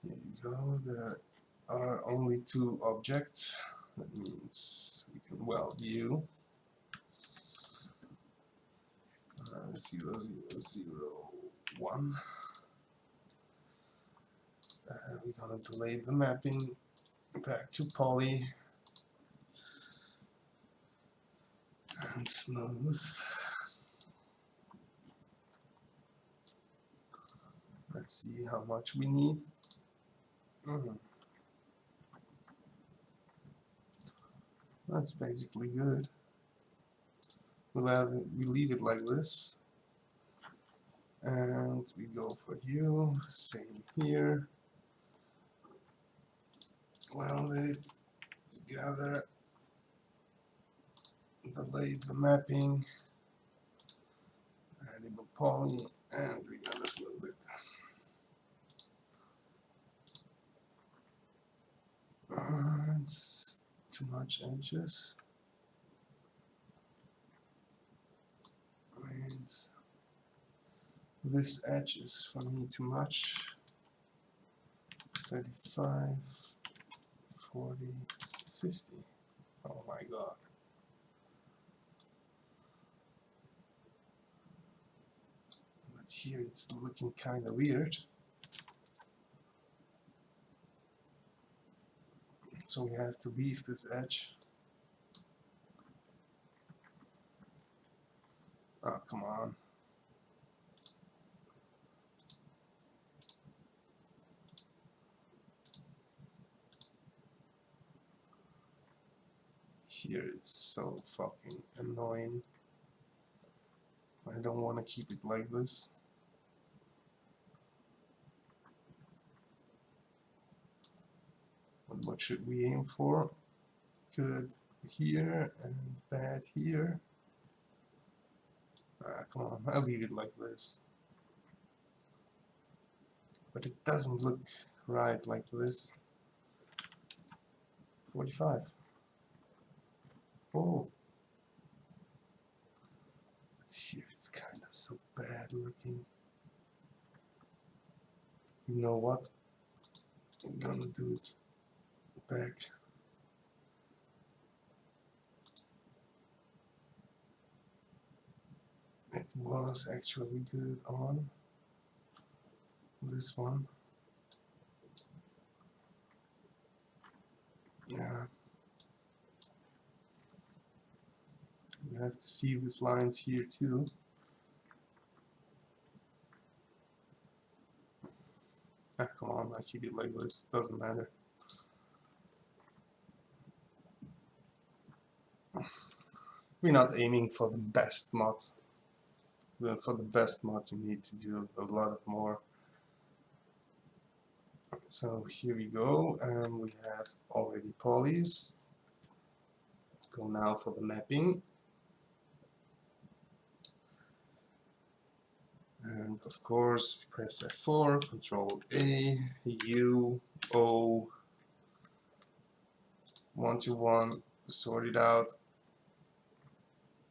[SPEAKER 1] Here you go. There are only 2 objects. That means we can weld you. 0, 0, 0, 1. We're gonna delay the mapping back to poly and smooth. Let's see how much we need. That's basically good. We leave it like this, and we go for you. Same here. Weld it together. Delay the mapping. Enable poly, and we're gonna smooth it. It's too much edges. And this edge is for me too much. 35, 40, 50. Oh my god. But here it's looking kind of weird. So we have to leave this edge. Oh, come on. Here it's so fucking annoying. I don't want to keep it like this. But what should we aim for? Good here and bad here. Come on, I'll leave it like this. But it doesn't look right like this. 45. Oh. But here it's kind of so bad looking. You know what? I'm gonna do it back. It was actually good on this one. Yeah. You have to see these lines here too. Come on, I keep it like this, doesn't matter. We're not aiming for the best mod. For the best mod you need to do a lot more. So here we go, and we have already polys. Go now for the mapping. And of course, press F4, Control A, U, O, 1 to 1, sort it out.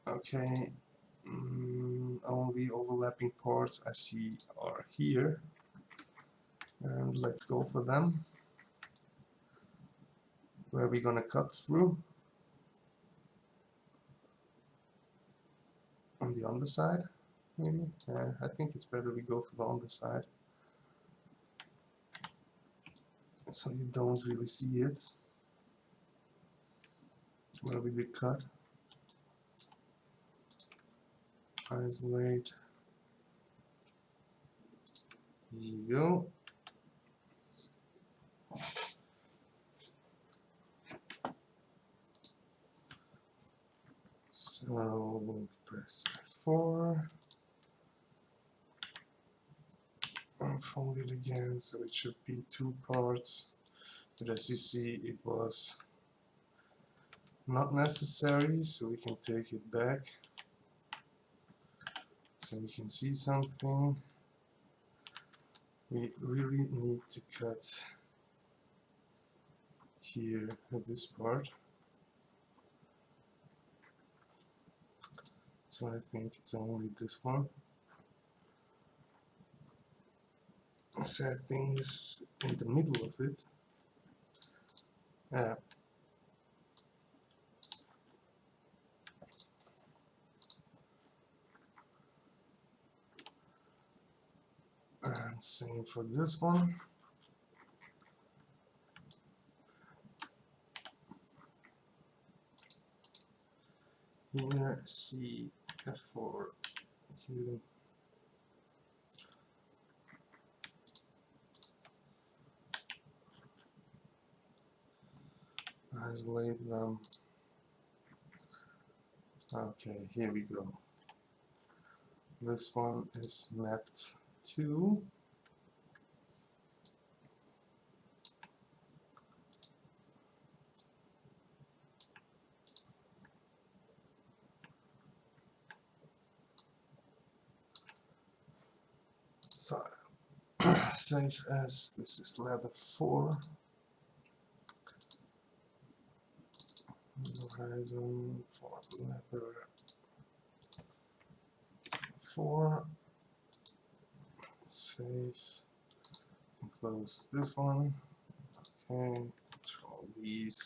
[SPEAKER 1] Okay, only overlapping ports I see are here, and let's go for them. Where are we gonna cut through? On the underside, maybe? Yeah, I think it's better we go for the underside, so you don't really see it where we did cut. Isolate. Here you go. So press F4. Unfold it again, so it should be 2 parts. But as you see, it was not necessary, so we can take it back. So we can see something. We really need to cut here at this part. So I think it's only this one. Sad thing is in the middle of it. And same for this one. Here, C, F4, Q. Isolate them. Okay, here we go. This one is mapped to file. Save as. This is ladder 4. Horizon for ladder 4. Save. Close this one. Okay. Control these.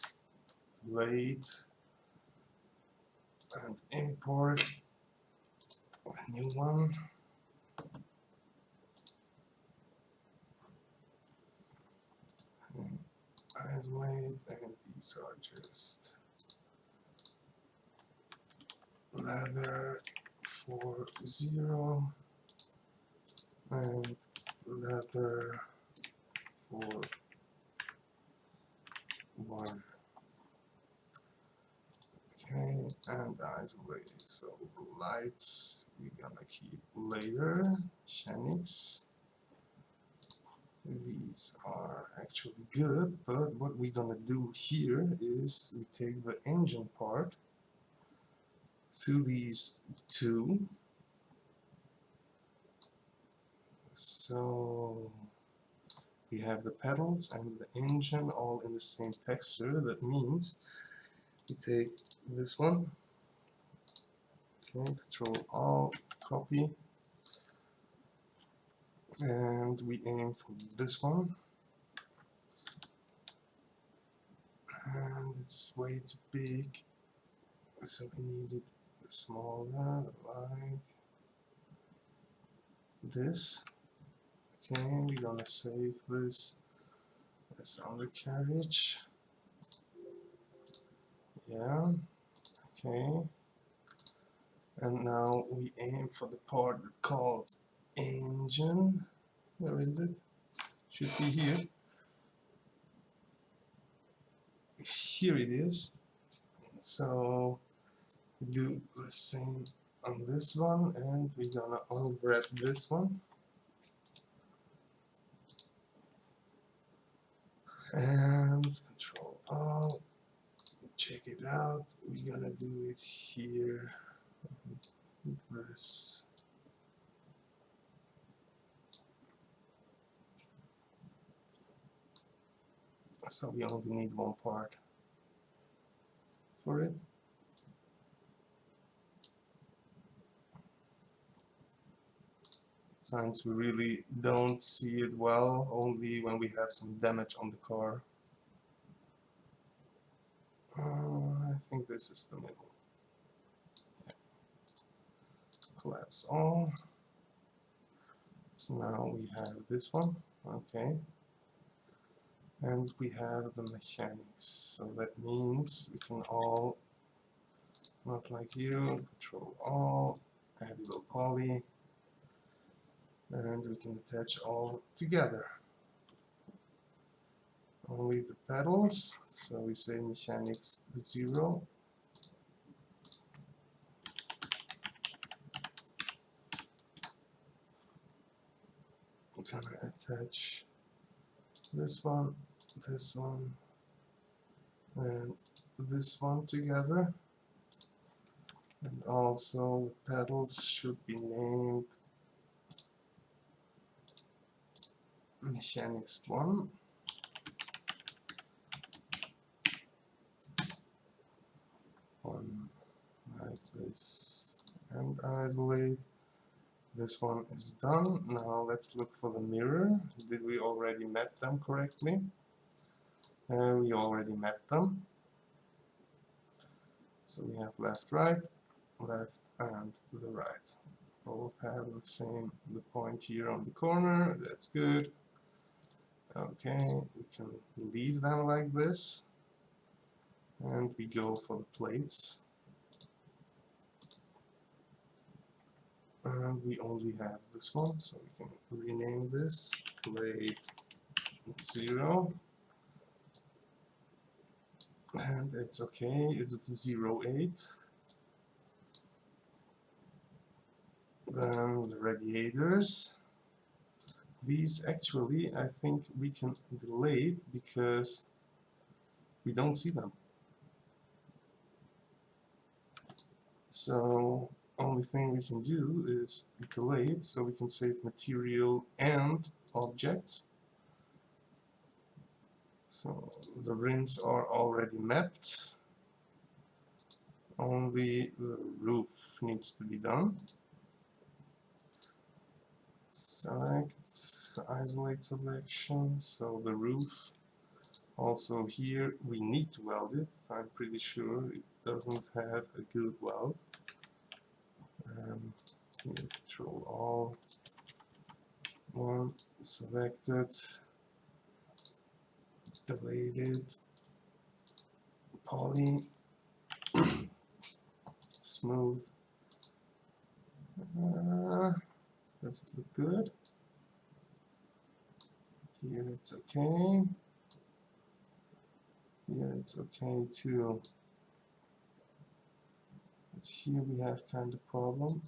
[SPEAKER 1] Wait. And import a new one. Isolate, and these are just ladder 4.0 and ladder 4.1. Okay, and isolate. So the lights we're gonna keep later. Mechanics. These are actually good, but what we're gonna do here is we take the engine part through these two. So we have the pedals and the engine all in the same texture. That means we take this one, okay, Control Alt, copy, and we aim for this one. And it's way too big, so we need it smaller, like this. Okay, we're gonna save this as undercarriage. Yeah, okay. And now we aim for the part called engine. Where is it? Should be here. Here it is. So do the same on this one, and we're gonna unwrap this one. And Control Alt, check it out. We're gonna do it here. This. So we only need one part for it. Since we really don't see it well, only when we have some damage on the car. I think this is the middle. Collapse all. So now we have this one, okay. And we have the mechanics. So that means we can all, not like you, Control All, add a little poly, and we can attach all together. Only the pedals, so we say mechanics 0. We're gonna attach this one, and this one together. And also the pedals should be named mechanics 1. One like this, and isolate. This one is done. Now let's look for the mirror. Did we already map them correctly? We already mapped them. So we have left, right, left, and the right. both have the point here on the corner. That's good. Okay, we can leave them like this, and we go for the plates. And we only have this one, so we can rename this plate 0. And it's okay, it's at 08. Then the radiators. These actually, I think we can delete because we don't see them. So only thing we can do is delete, so we can save material and objects. So the rims are already mapped. Only the roof needs to be done. Select isolate selection, so the roof. Also here we need to weld it. I'm pretty sure it doesn't have a good weld. Control all, one selected, deleted, poly, smooth. Does it look good? Here it's okay. Here it's okay too. But here we have kind of problem.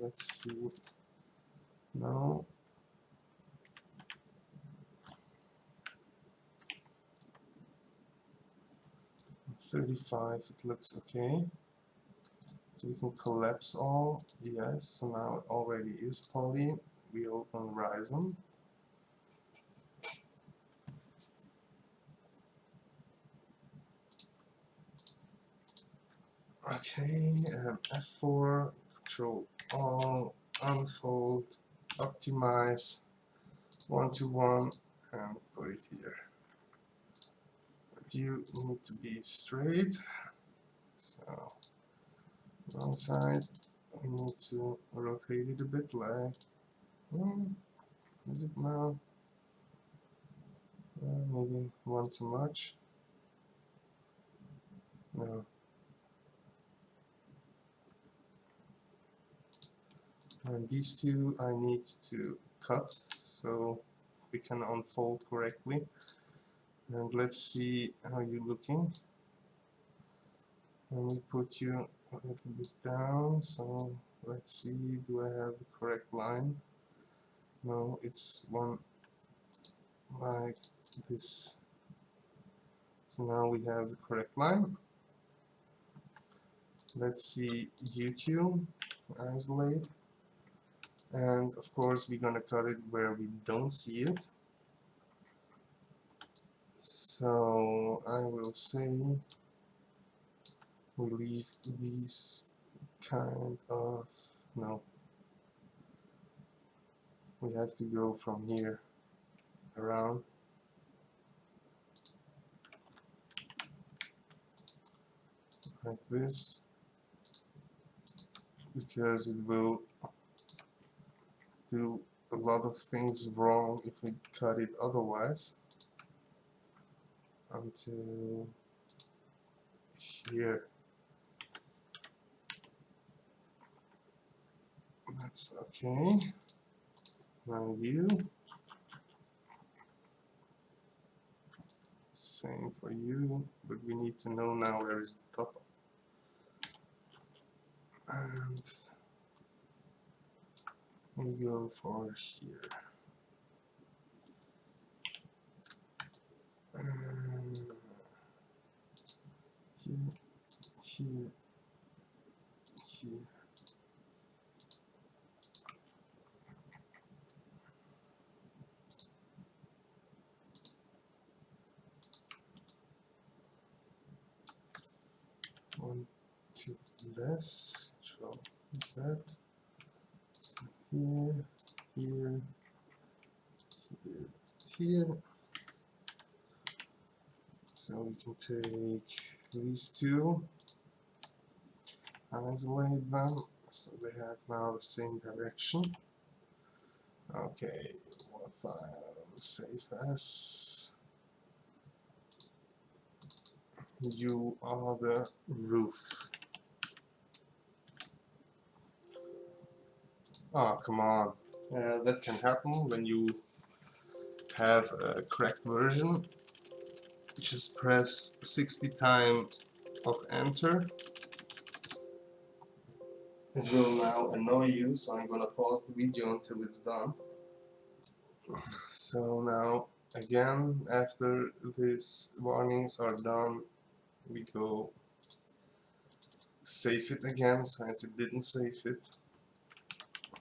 [SPEAKER 1] Let's see. No. On 35 it looks okay. So we can collapse all. Yes, so now it already is poly. We open Horizon. Okay, F4, control all, unfold, optimize, 1-to-1, and put it here. But you need to be straight, so wrong side, we need to rotate it a bit like, is it now? Maybe one too much. No. And these two I need to cut so we can unfold correctly. And let's see how you're looking. Let me put you a little bit down, so let's see, do I have the correct line? No, it's one like this. So now we have the correct line. Let's see YouTube, isolate. And of course we're gonna cut it where we don't see it. So I will say we leave these kind of, no, we have to go from here around. Like this, because it will do a lot of things wrong if we cut it otherwise. Until here. That's okay. Now you. Same for you, but we need to know now where is the top. And we go for here. And here, here, here. One, two less. Control Z. Here, here, here, here. So we can take these two, isolate them, So they have now the same direction. Okay, what file? Save as. You are the roof. Oh, come on. That can happen when you have a correct version. Just press 60 times of enter. It will now annoy you, so I'm gonna pause the video until it's done. So now, again, after these warnings are done, we go save it again, since it didn't save it.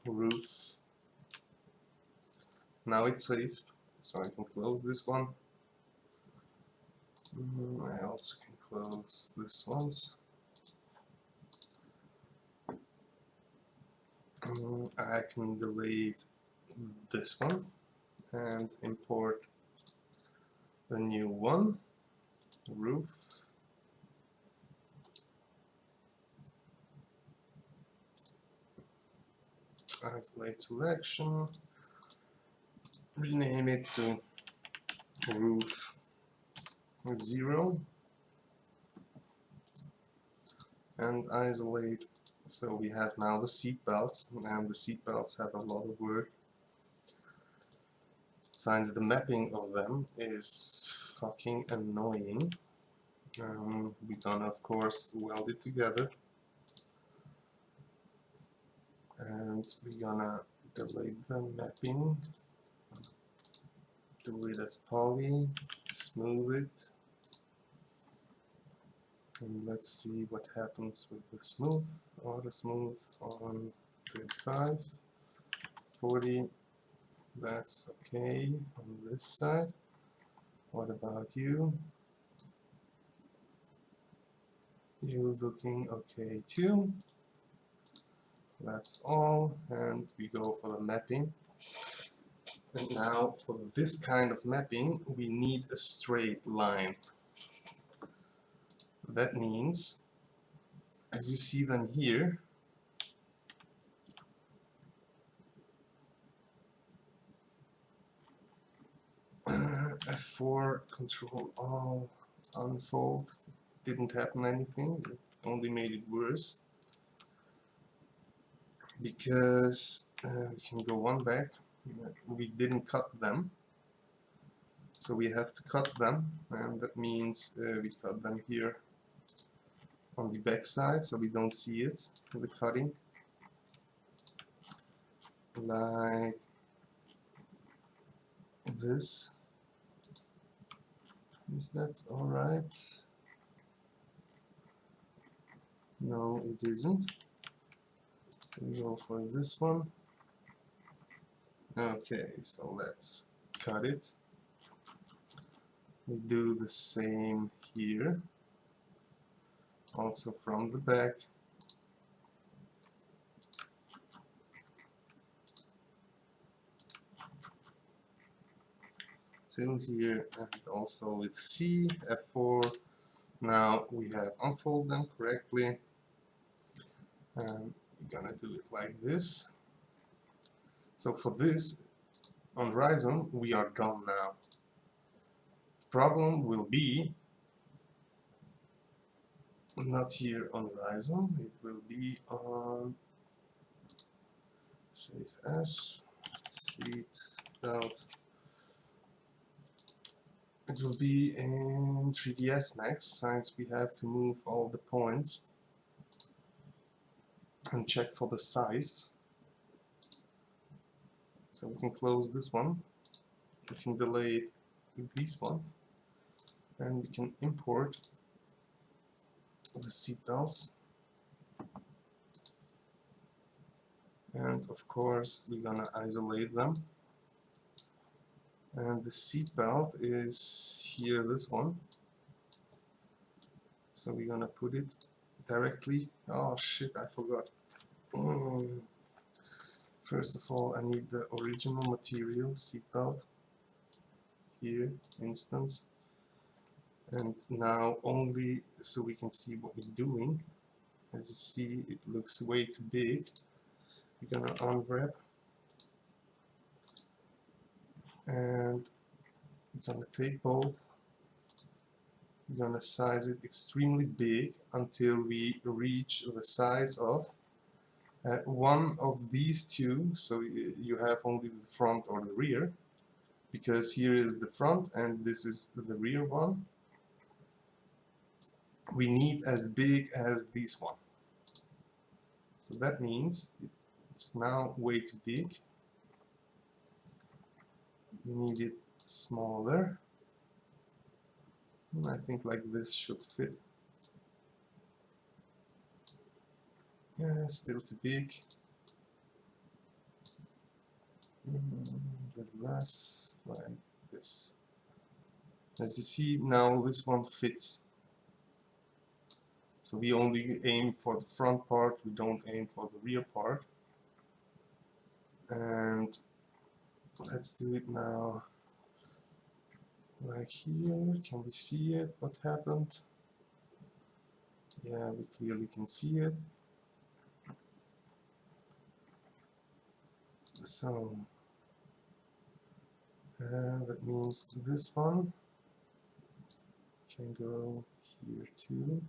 [SPEAKER 1] Roof. Now it's saved, so I can close this one. I also can close this once. I can delete this one and import the new one, roof. Isolate selection, rename it to roof 0, and isolate. So we have now the seat belts, and the seat belts have a lot of work, since the mapping of them is fucking annoying. We're gonna of course weld it together, and we're gonna delete the mapping, do it as poly, smooth it, and let's see what happens with the smooth on 35, 40. That's okay on this side. What about you? You looking okay too. Collapse all, and we go for the mapping. And now for this kind of mapping we need a straight line. That means, as you see them here, F4 control all unfold, didn't happen anything, it only made it worse, because we can go one back. We didn't cut them, so we have to cut them, and that means we cut them here on the back side, so we don't see it with the cutting, like this. Is that alright? No, it isn't. We go for this one. Okay, so let's cut it. We do the same here, also from the back. Till here, and also with C, F4. Now we have unfold them correctly, and we're gonna do it like this. So for this, on Horizon, we are done now. Problem will be not here on Horizon, it will be on save as seat belt. It will be in 3ds Max, since we have to move all the points and check for the size. So we can close this one, we can delete this one, and we can import the seat belts. And of course we're gonna isolate them. And the seat belt is here, this one. So we're gonna put it directly. Oh shit, I forgot. First of all, I need the original material, seatbelt, here, instance, and now only so we can see what we're doing. As you see, it looks way too big. We're gonna unwrap and we're gonna take both. We're gonna size it extremely big until we reach the size of one of these two. So you have only the front or the rear, because here is the front and this is the rear one. We need as big as this one. So that means it's now way too big. We need it smaller. And I think like this should fit. Yeah, still too big. The less like this. As you see, now this one fits. So we only aim for the front part, we don't aim for the rear part. And let's do it now. Right here, can we see it? What happened? Yeah, we clearly can see it. So that means this one can go here too.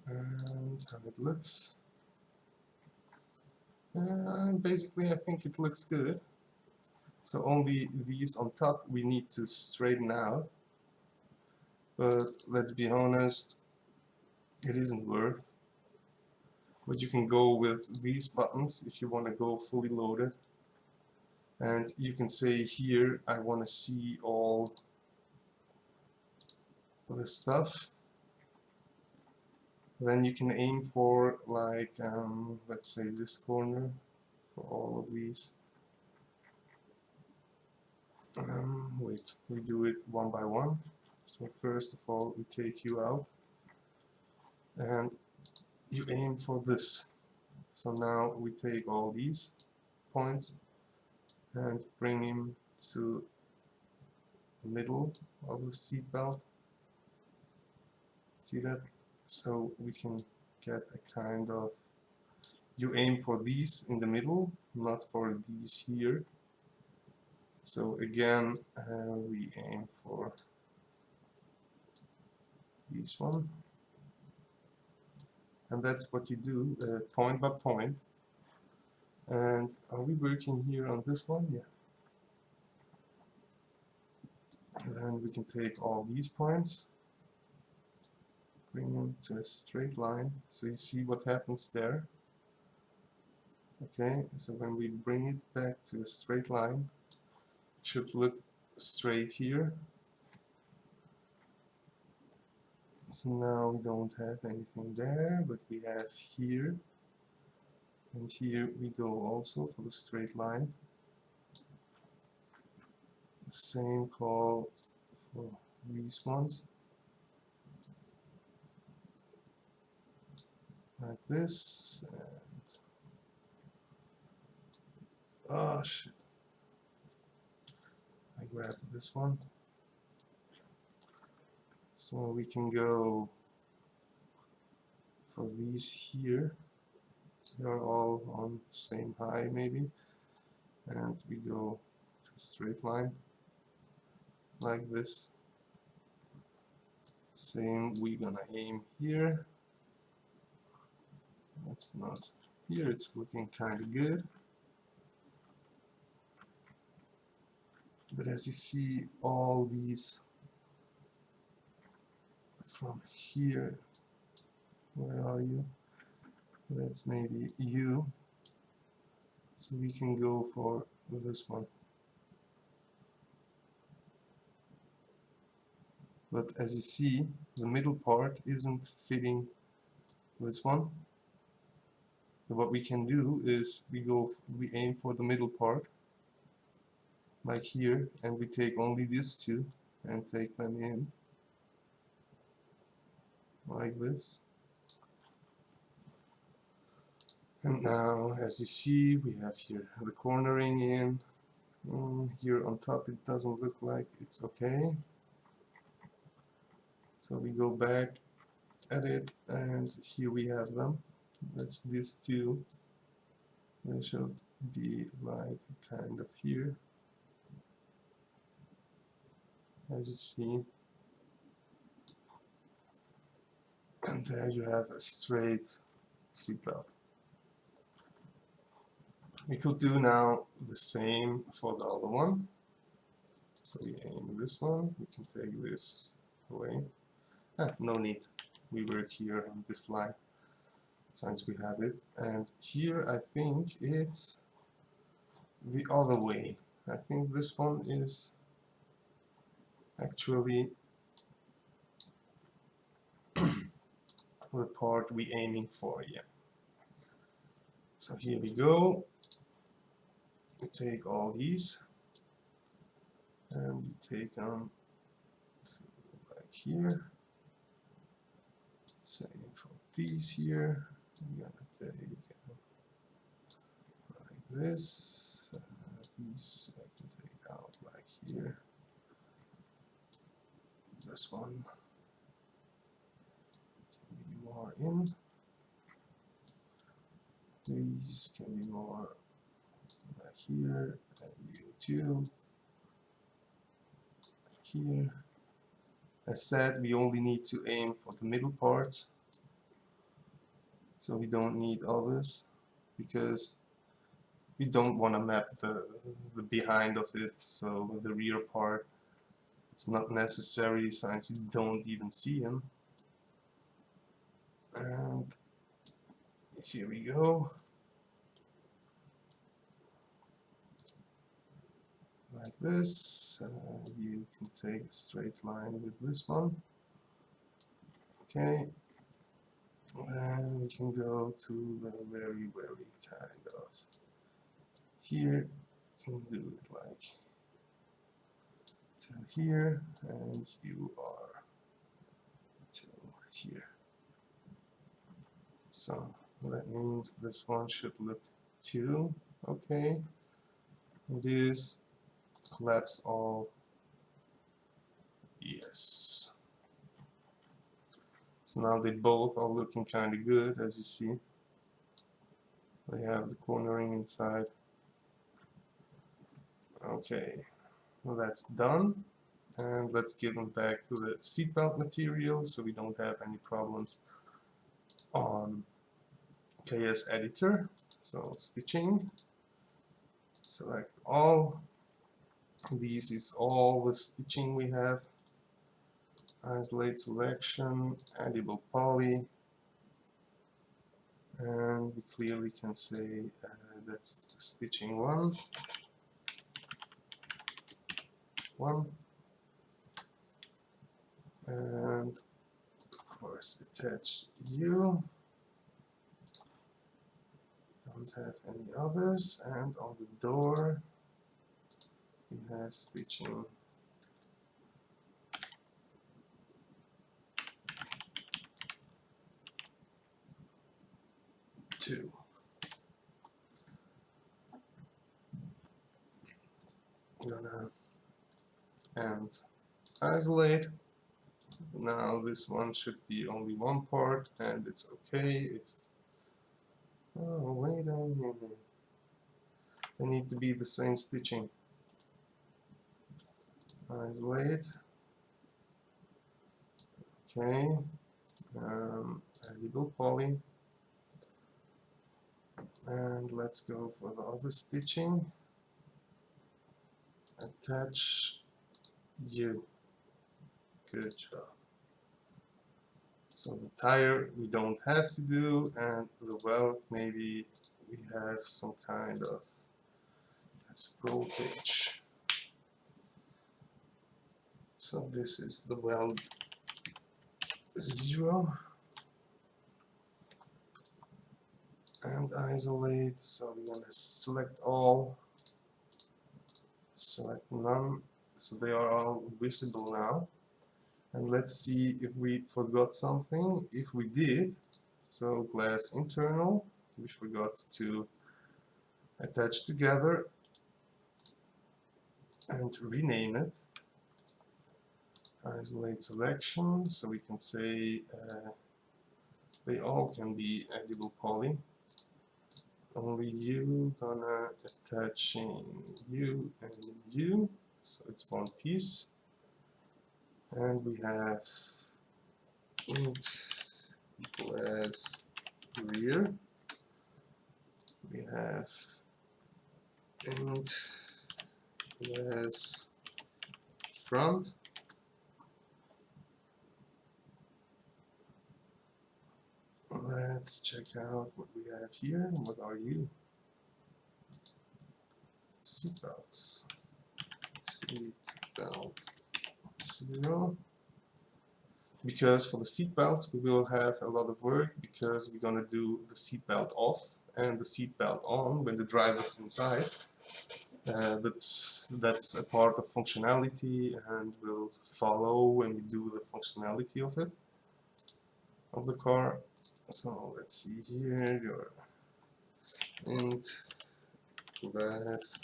[SPEAKER 1] And how it looks. And basically I think it looks good. So only these on top we need to straighten out. But let's be honest, it isn't worth. But you can go with these buttons if you want to go fully loaded. And you can say here, I want to see all this stuff. Then you can aim for like, let's say this corner for all of these. Wait, we do it one by one. So first of all, we take you out and you aim for this. So now we take all these points and bring him to the middle of the seat belt. See that? So we can get a kind of, you aim for these in the middle, not for these here. So again, we aim for this one. And that's what you do, point by point. And are we working here on this one? Yeah. And then we can take all these points, bring them to a straight line. So you see what happens there. Okay, so when we bring it back to a straight line, it should look straight here. So now we don't have anything there, but we have here. And here we go also for the straight line. The same calls for these ones. Like this. And oh shit. I grabbed this one. So we can go for these here. They are all on the same high maybe. And we go to a straight line. Like this. Same, we're gonna aim here. That's not here, it's looking kind of good. But as you see, all these from here, where are you? That's maybe you. So we can go for this one. But as you see, the middle part isn't fitting this one. So what we can do is we aim for the middle part, like here, and we take only these two and take them in, like this. And now, as you see, we have here the cornering in. Here on top it doesn't look like it's okay. So we go back at it, and here we have them. That's these two. They should be like kind of here, as you see. And there you have a straight seatbelt. We could do now the same for the other one. So we aim this one, we can take this away. No need. We work here on this line since we have it. And here I think it's the other way. I think this one is actually the part we aiming for, yeah. So here we go. We take all these and we take them like here. Same for these here. I'm gonna take like this. These I can take out like here. This one can be more in. These can be more like here, and you too. Here. As said, we only need to aim for the middle parts, so we don't need others, because we don't want to map the behind of it, so the rear part, it's not necessary since you don't even see him. And here we go. Like this. You can take a straight line with this one. Okay. And we can go to the very kind of here. You can do it like to here, and you are to here. So that means this one should look too okay. It is. Collapse all. Yes. So now they both are looking kind of good, as you see. They have the cornering inside. Okay, well that's done. And let's give them back to the seatbelt material so we don't have any problems on KS editor. So stitching, select all. This is all the stitching we have. Isolate selection, edible poly, and we clearly can say that's stitching one, and of course attach you. Don't have any others, and on the door we have stitching 2. I'm gonna and isolate. Now this one should be only one part, and it's okay. It's wait a minute. They need to be the same stitching. Isolate. Okay. Edible poly. And let's go for the other stitching. Attach you. Good job. So the tire we don't have to do, and the weld maybe we have some kind of, let's voltage. So this is the weld 0. And isolate, so we're going to select all, select none, so they are all visible now. And let's see if we forgot something. If we did, so glass internal, we forgot to attach together and rename it. Isolate selection, so we can say they all can be edible poly. Only you gonna attach in you and you, so it's one piece. And we have int equal as rear. We have int equal as front. Let's check out what we have here. What are you? Seatbelts. Seatbelt 0. Because for the seatbelts we will have a lot of work, because we're gonna do the seatbelt off and the seatbelt on when the driver's inside. But that's a part of functionality and will follow when we do the functionality of it, of the car. So let's see here, your int class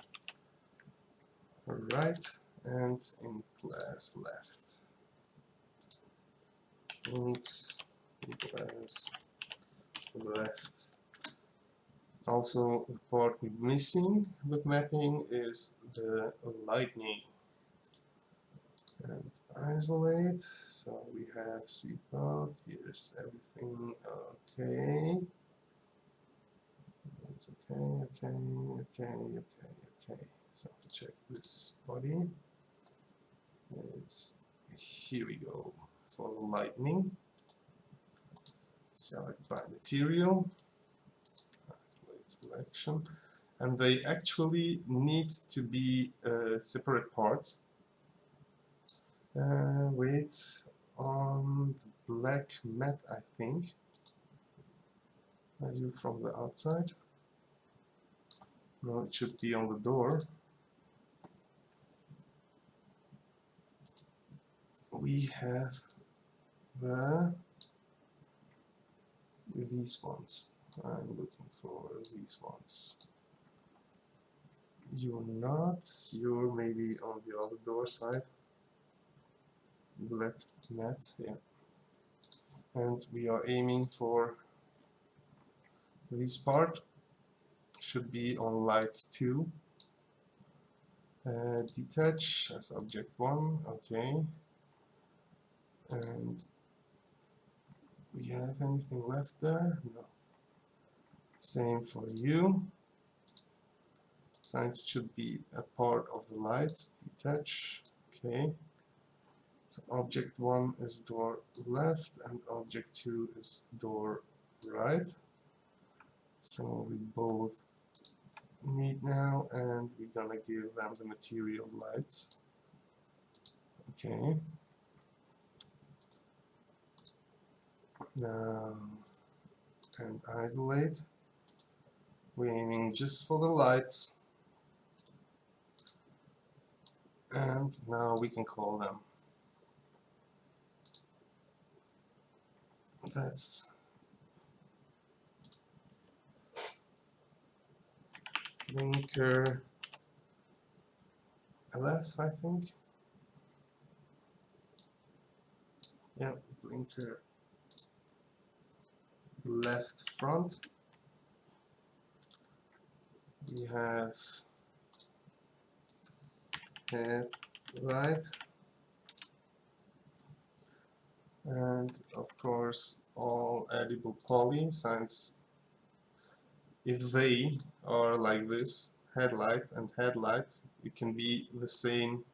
[SPEAKER 1] right and int class left. Int class left. Also, the part we're missing with mapping is the lightning. And isolate, so we have seatbelt, here's everything okay. It's okay. So check this body. It's, here we go, for the lightning. Select by material, isolate selection, and they actually need to be separate parts. Wait, on the black mat, I think. Are you from the outside? No, it should be on the door. We have these ones. I'm looking for these ones. You're not. You're maybe on the other door side. Black mat, yeah. And we are aiming for this part. Should be on lights 2. Detach as object 1, okay. And we have anything left there? No. Same for you. Signs should be a part of the lights. Detach, okay. So object 1 is door left and object 2 is door right. So we both meet now and we're gonna give them the material lights. Okay. Now, and isolate. We're aiming just for the lights. And now we can call them. That's blinker left, I think. Yeah, blinker left front. We have head right. And of course all edible poly, since if they are like this, headlight and headlight, it can be the same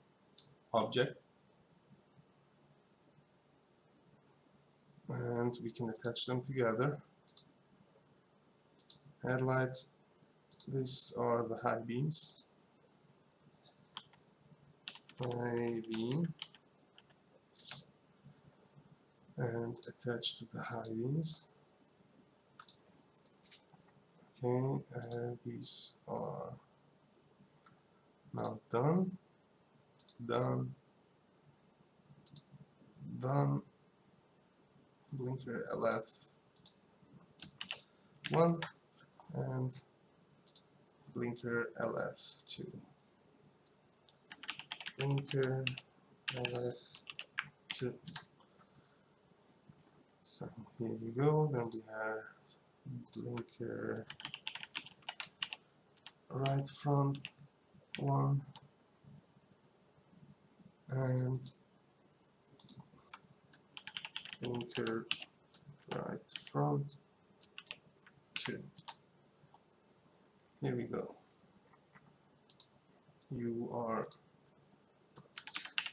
[SPEAKER 1] object. And we can attach them together. Headlights, these are the high beams. High beam. And attach to the high beams. Okay, these are now done. Done. Blinker LF 1. and blinker LF2. Blinker LF2. So here you go. Then we have blinker right front 1 and blinker right front 2. Here we go. You are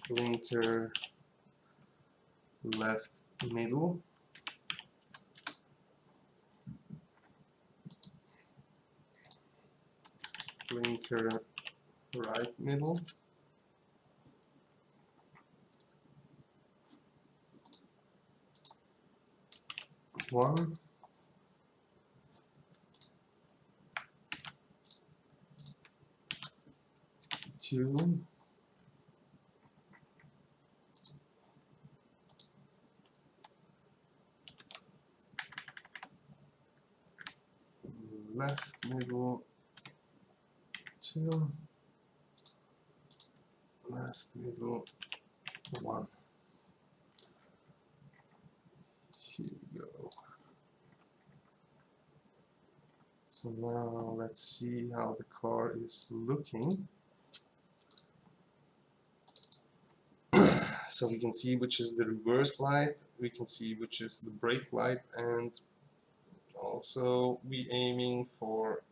[SPEAKER 1] blinker left middle, blinker right middle, one, two, left middle, two, left middle, one. Here we go. So now let's see how the car is looking. So we can see which is the reverse light, we can see which is the brake light, and also we aiming for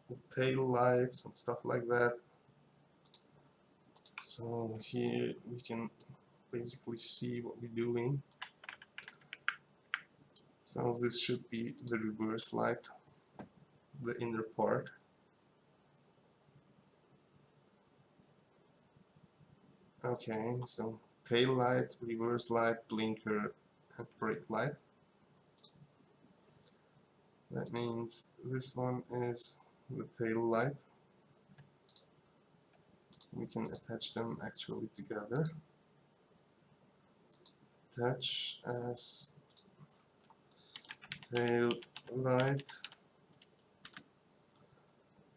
[SPEAKER 1] the tail lights and stuff like that. So here we can basically see what we're doing. So this should be the reverse light, the inner part. Okay, so tail light, reverse light, blinker, and brake light. That means this one is the tail light. We can attach them actually together. Attach as tail light.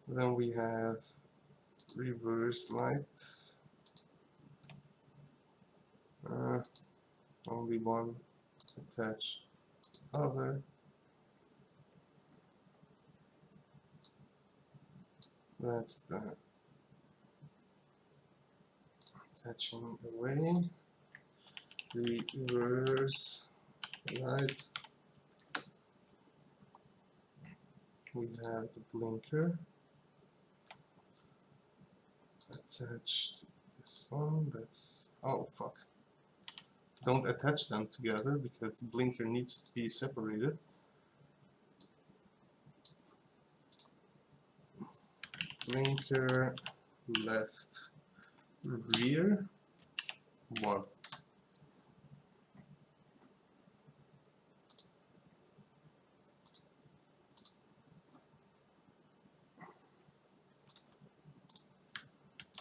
[SPEAKER 1] Then we have reverse light. Only one. Attach other. That's the attaching away. Reverse light. We have the blinker attached to this one. That's, oh fuck. Don't attach them together because the blinker needs to be separated. Blinker left rear 1.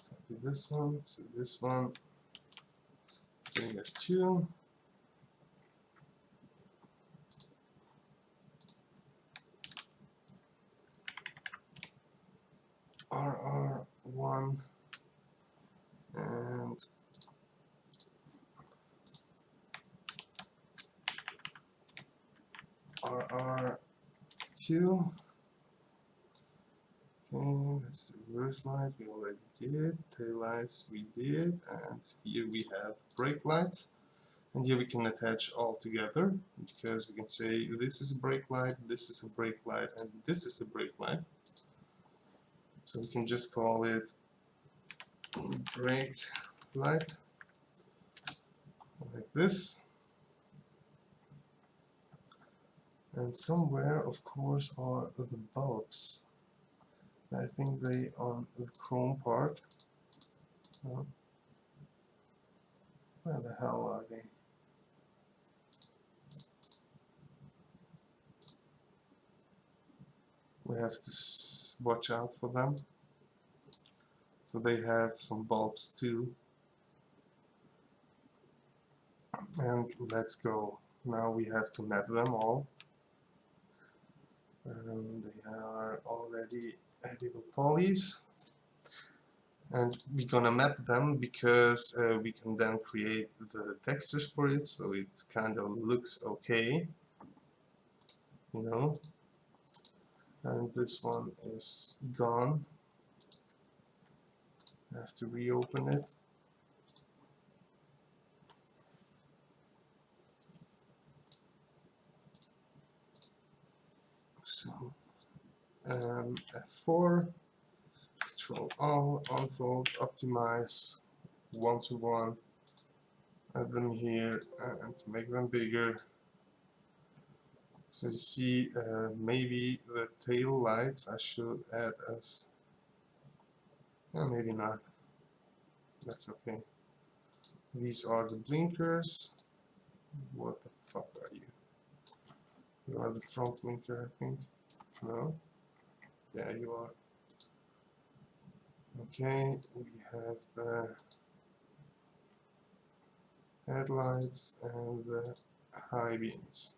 [SPEAKER 1] Copy this one, so this one, finger 2. RR1 and RR2. Okay, that's the reverse light we already did, tail lights we did, and here we have brake lights. And here we can attach all together because we can say this is a brake light, this is a brake light, and this is a brake light. So we can just call it brake light like this. And somewhere, of course, are the bulbs. I think they on the chrome part. Where the hell are they? We have to watch out for them. So they have some bulbs too. And let's go. Now we have to map them all. They are already editable polys, and we're gonna map them because we can then create the textures for it, so it kind of looks okay, you know. And this one is gone. I have to reopen it. So F4, Control All, unfold, optimize, one-to-one, add them here and make them bigger. So you see, maybe the tail lights I should add as, maybe not, that's okay. These are the blinkers. What the fuck are you? You are the front blinker, I think. No? Yeah, you are. Okay, we have the headlights and the high beams.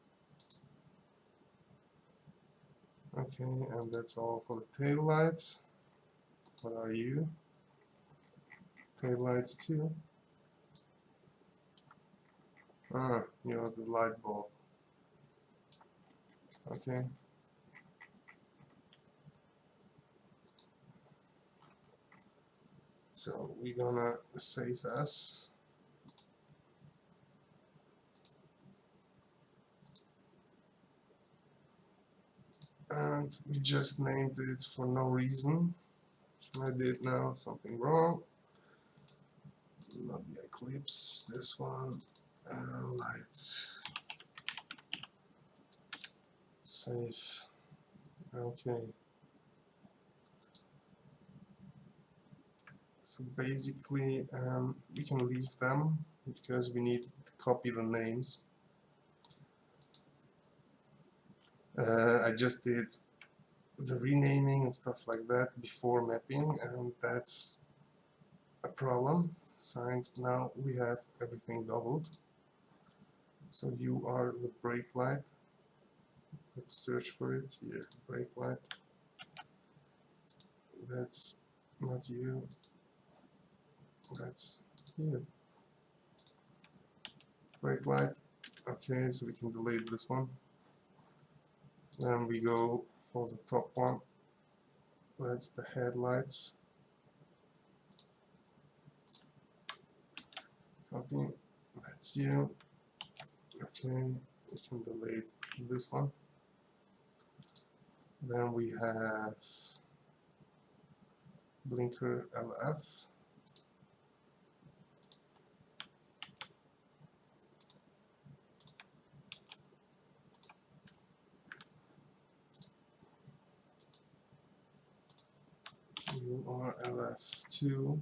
[SPEAKER 1] Okay, and that's all for the tail lights. What are you? Tail lights too? Ah, you're the light bulb. Okay. So we're gonna save as. And we just named it for no reason. I did now something wrong. Not the eclipse, this one. Lights. Save. Okay. So basically, we can leave them because we need to copy the names. I just did the renaming and stuff like that before mapping, and that's a problem since now we have everything doubled. So you are the brake light. Let's search for it here. Brake light. That's not you. That's you. Brake light. Okay, so we can delete this one. Then we go for the top one. That's the headlights. Copy. That's you. Okay, we can delete this one. Then we have blinker LF. You are LF2.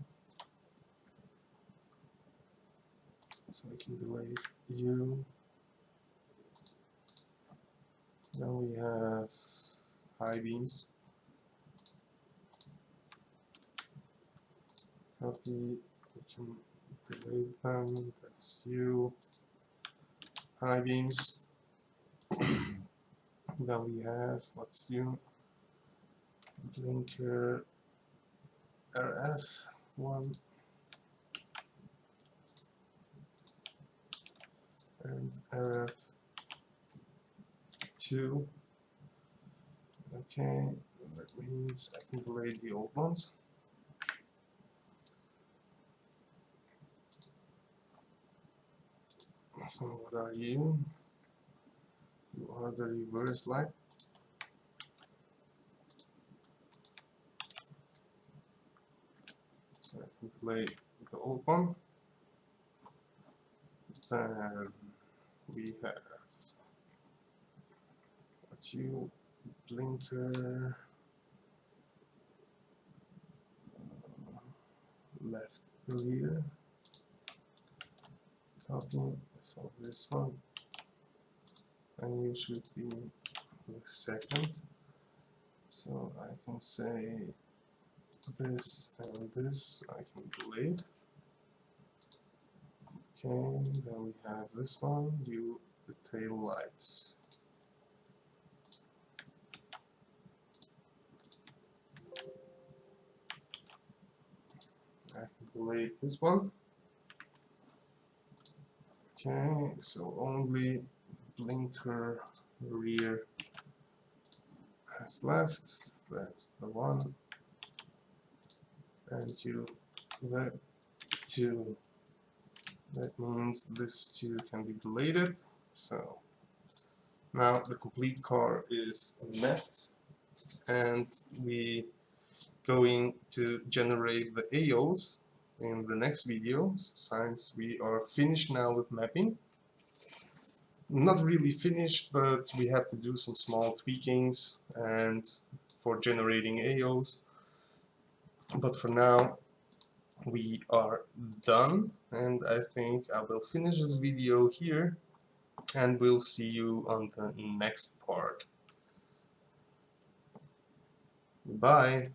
[SPEAKER 1] So we can delete you. Then we have high beams. Copy. We can delete them. That's you. High beams. Then we have what's you? Blinker RF1 and RF2. Okay, that means I can delete the old ones. So what are you? You are the reverse light. So I can delete the old one. Then we have what you? Blinker left rear. Copy for this one. And you should be the second. So I can say this and this I can delete. Okay, then we have this one, the tail lights. I can delete this one. Okay, so only the blinker rear has left. That's the one. And you let two. That means this two can be deleted. So now the complete car is met, and we going to generate the AOs in the next video, since we are finished now with mapping. Not really finished, but we have to do some small tweakings and for generating AOs. But for now we are done, and I think I will finish this video here, and we'll see you on the next part. Bye.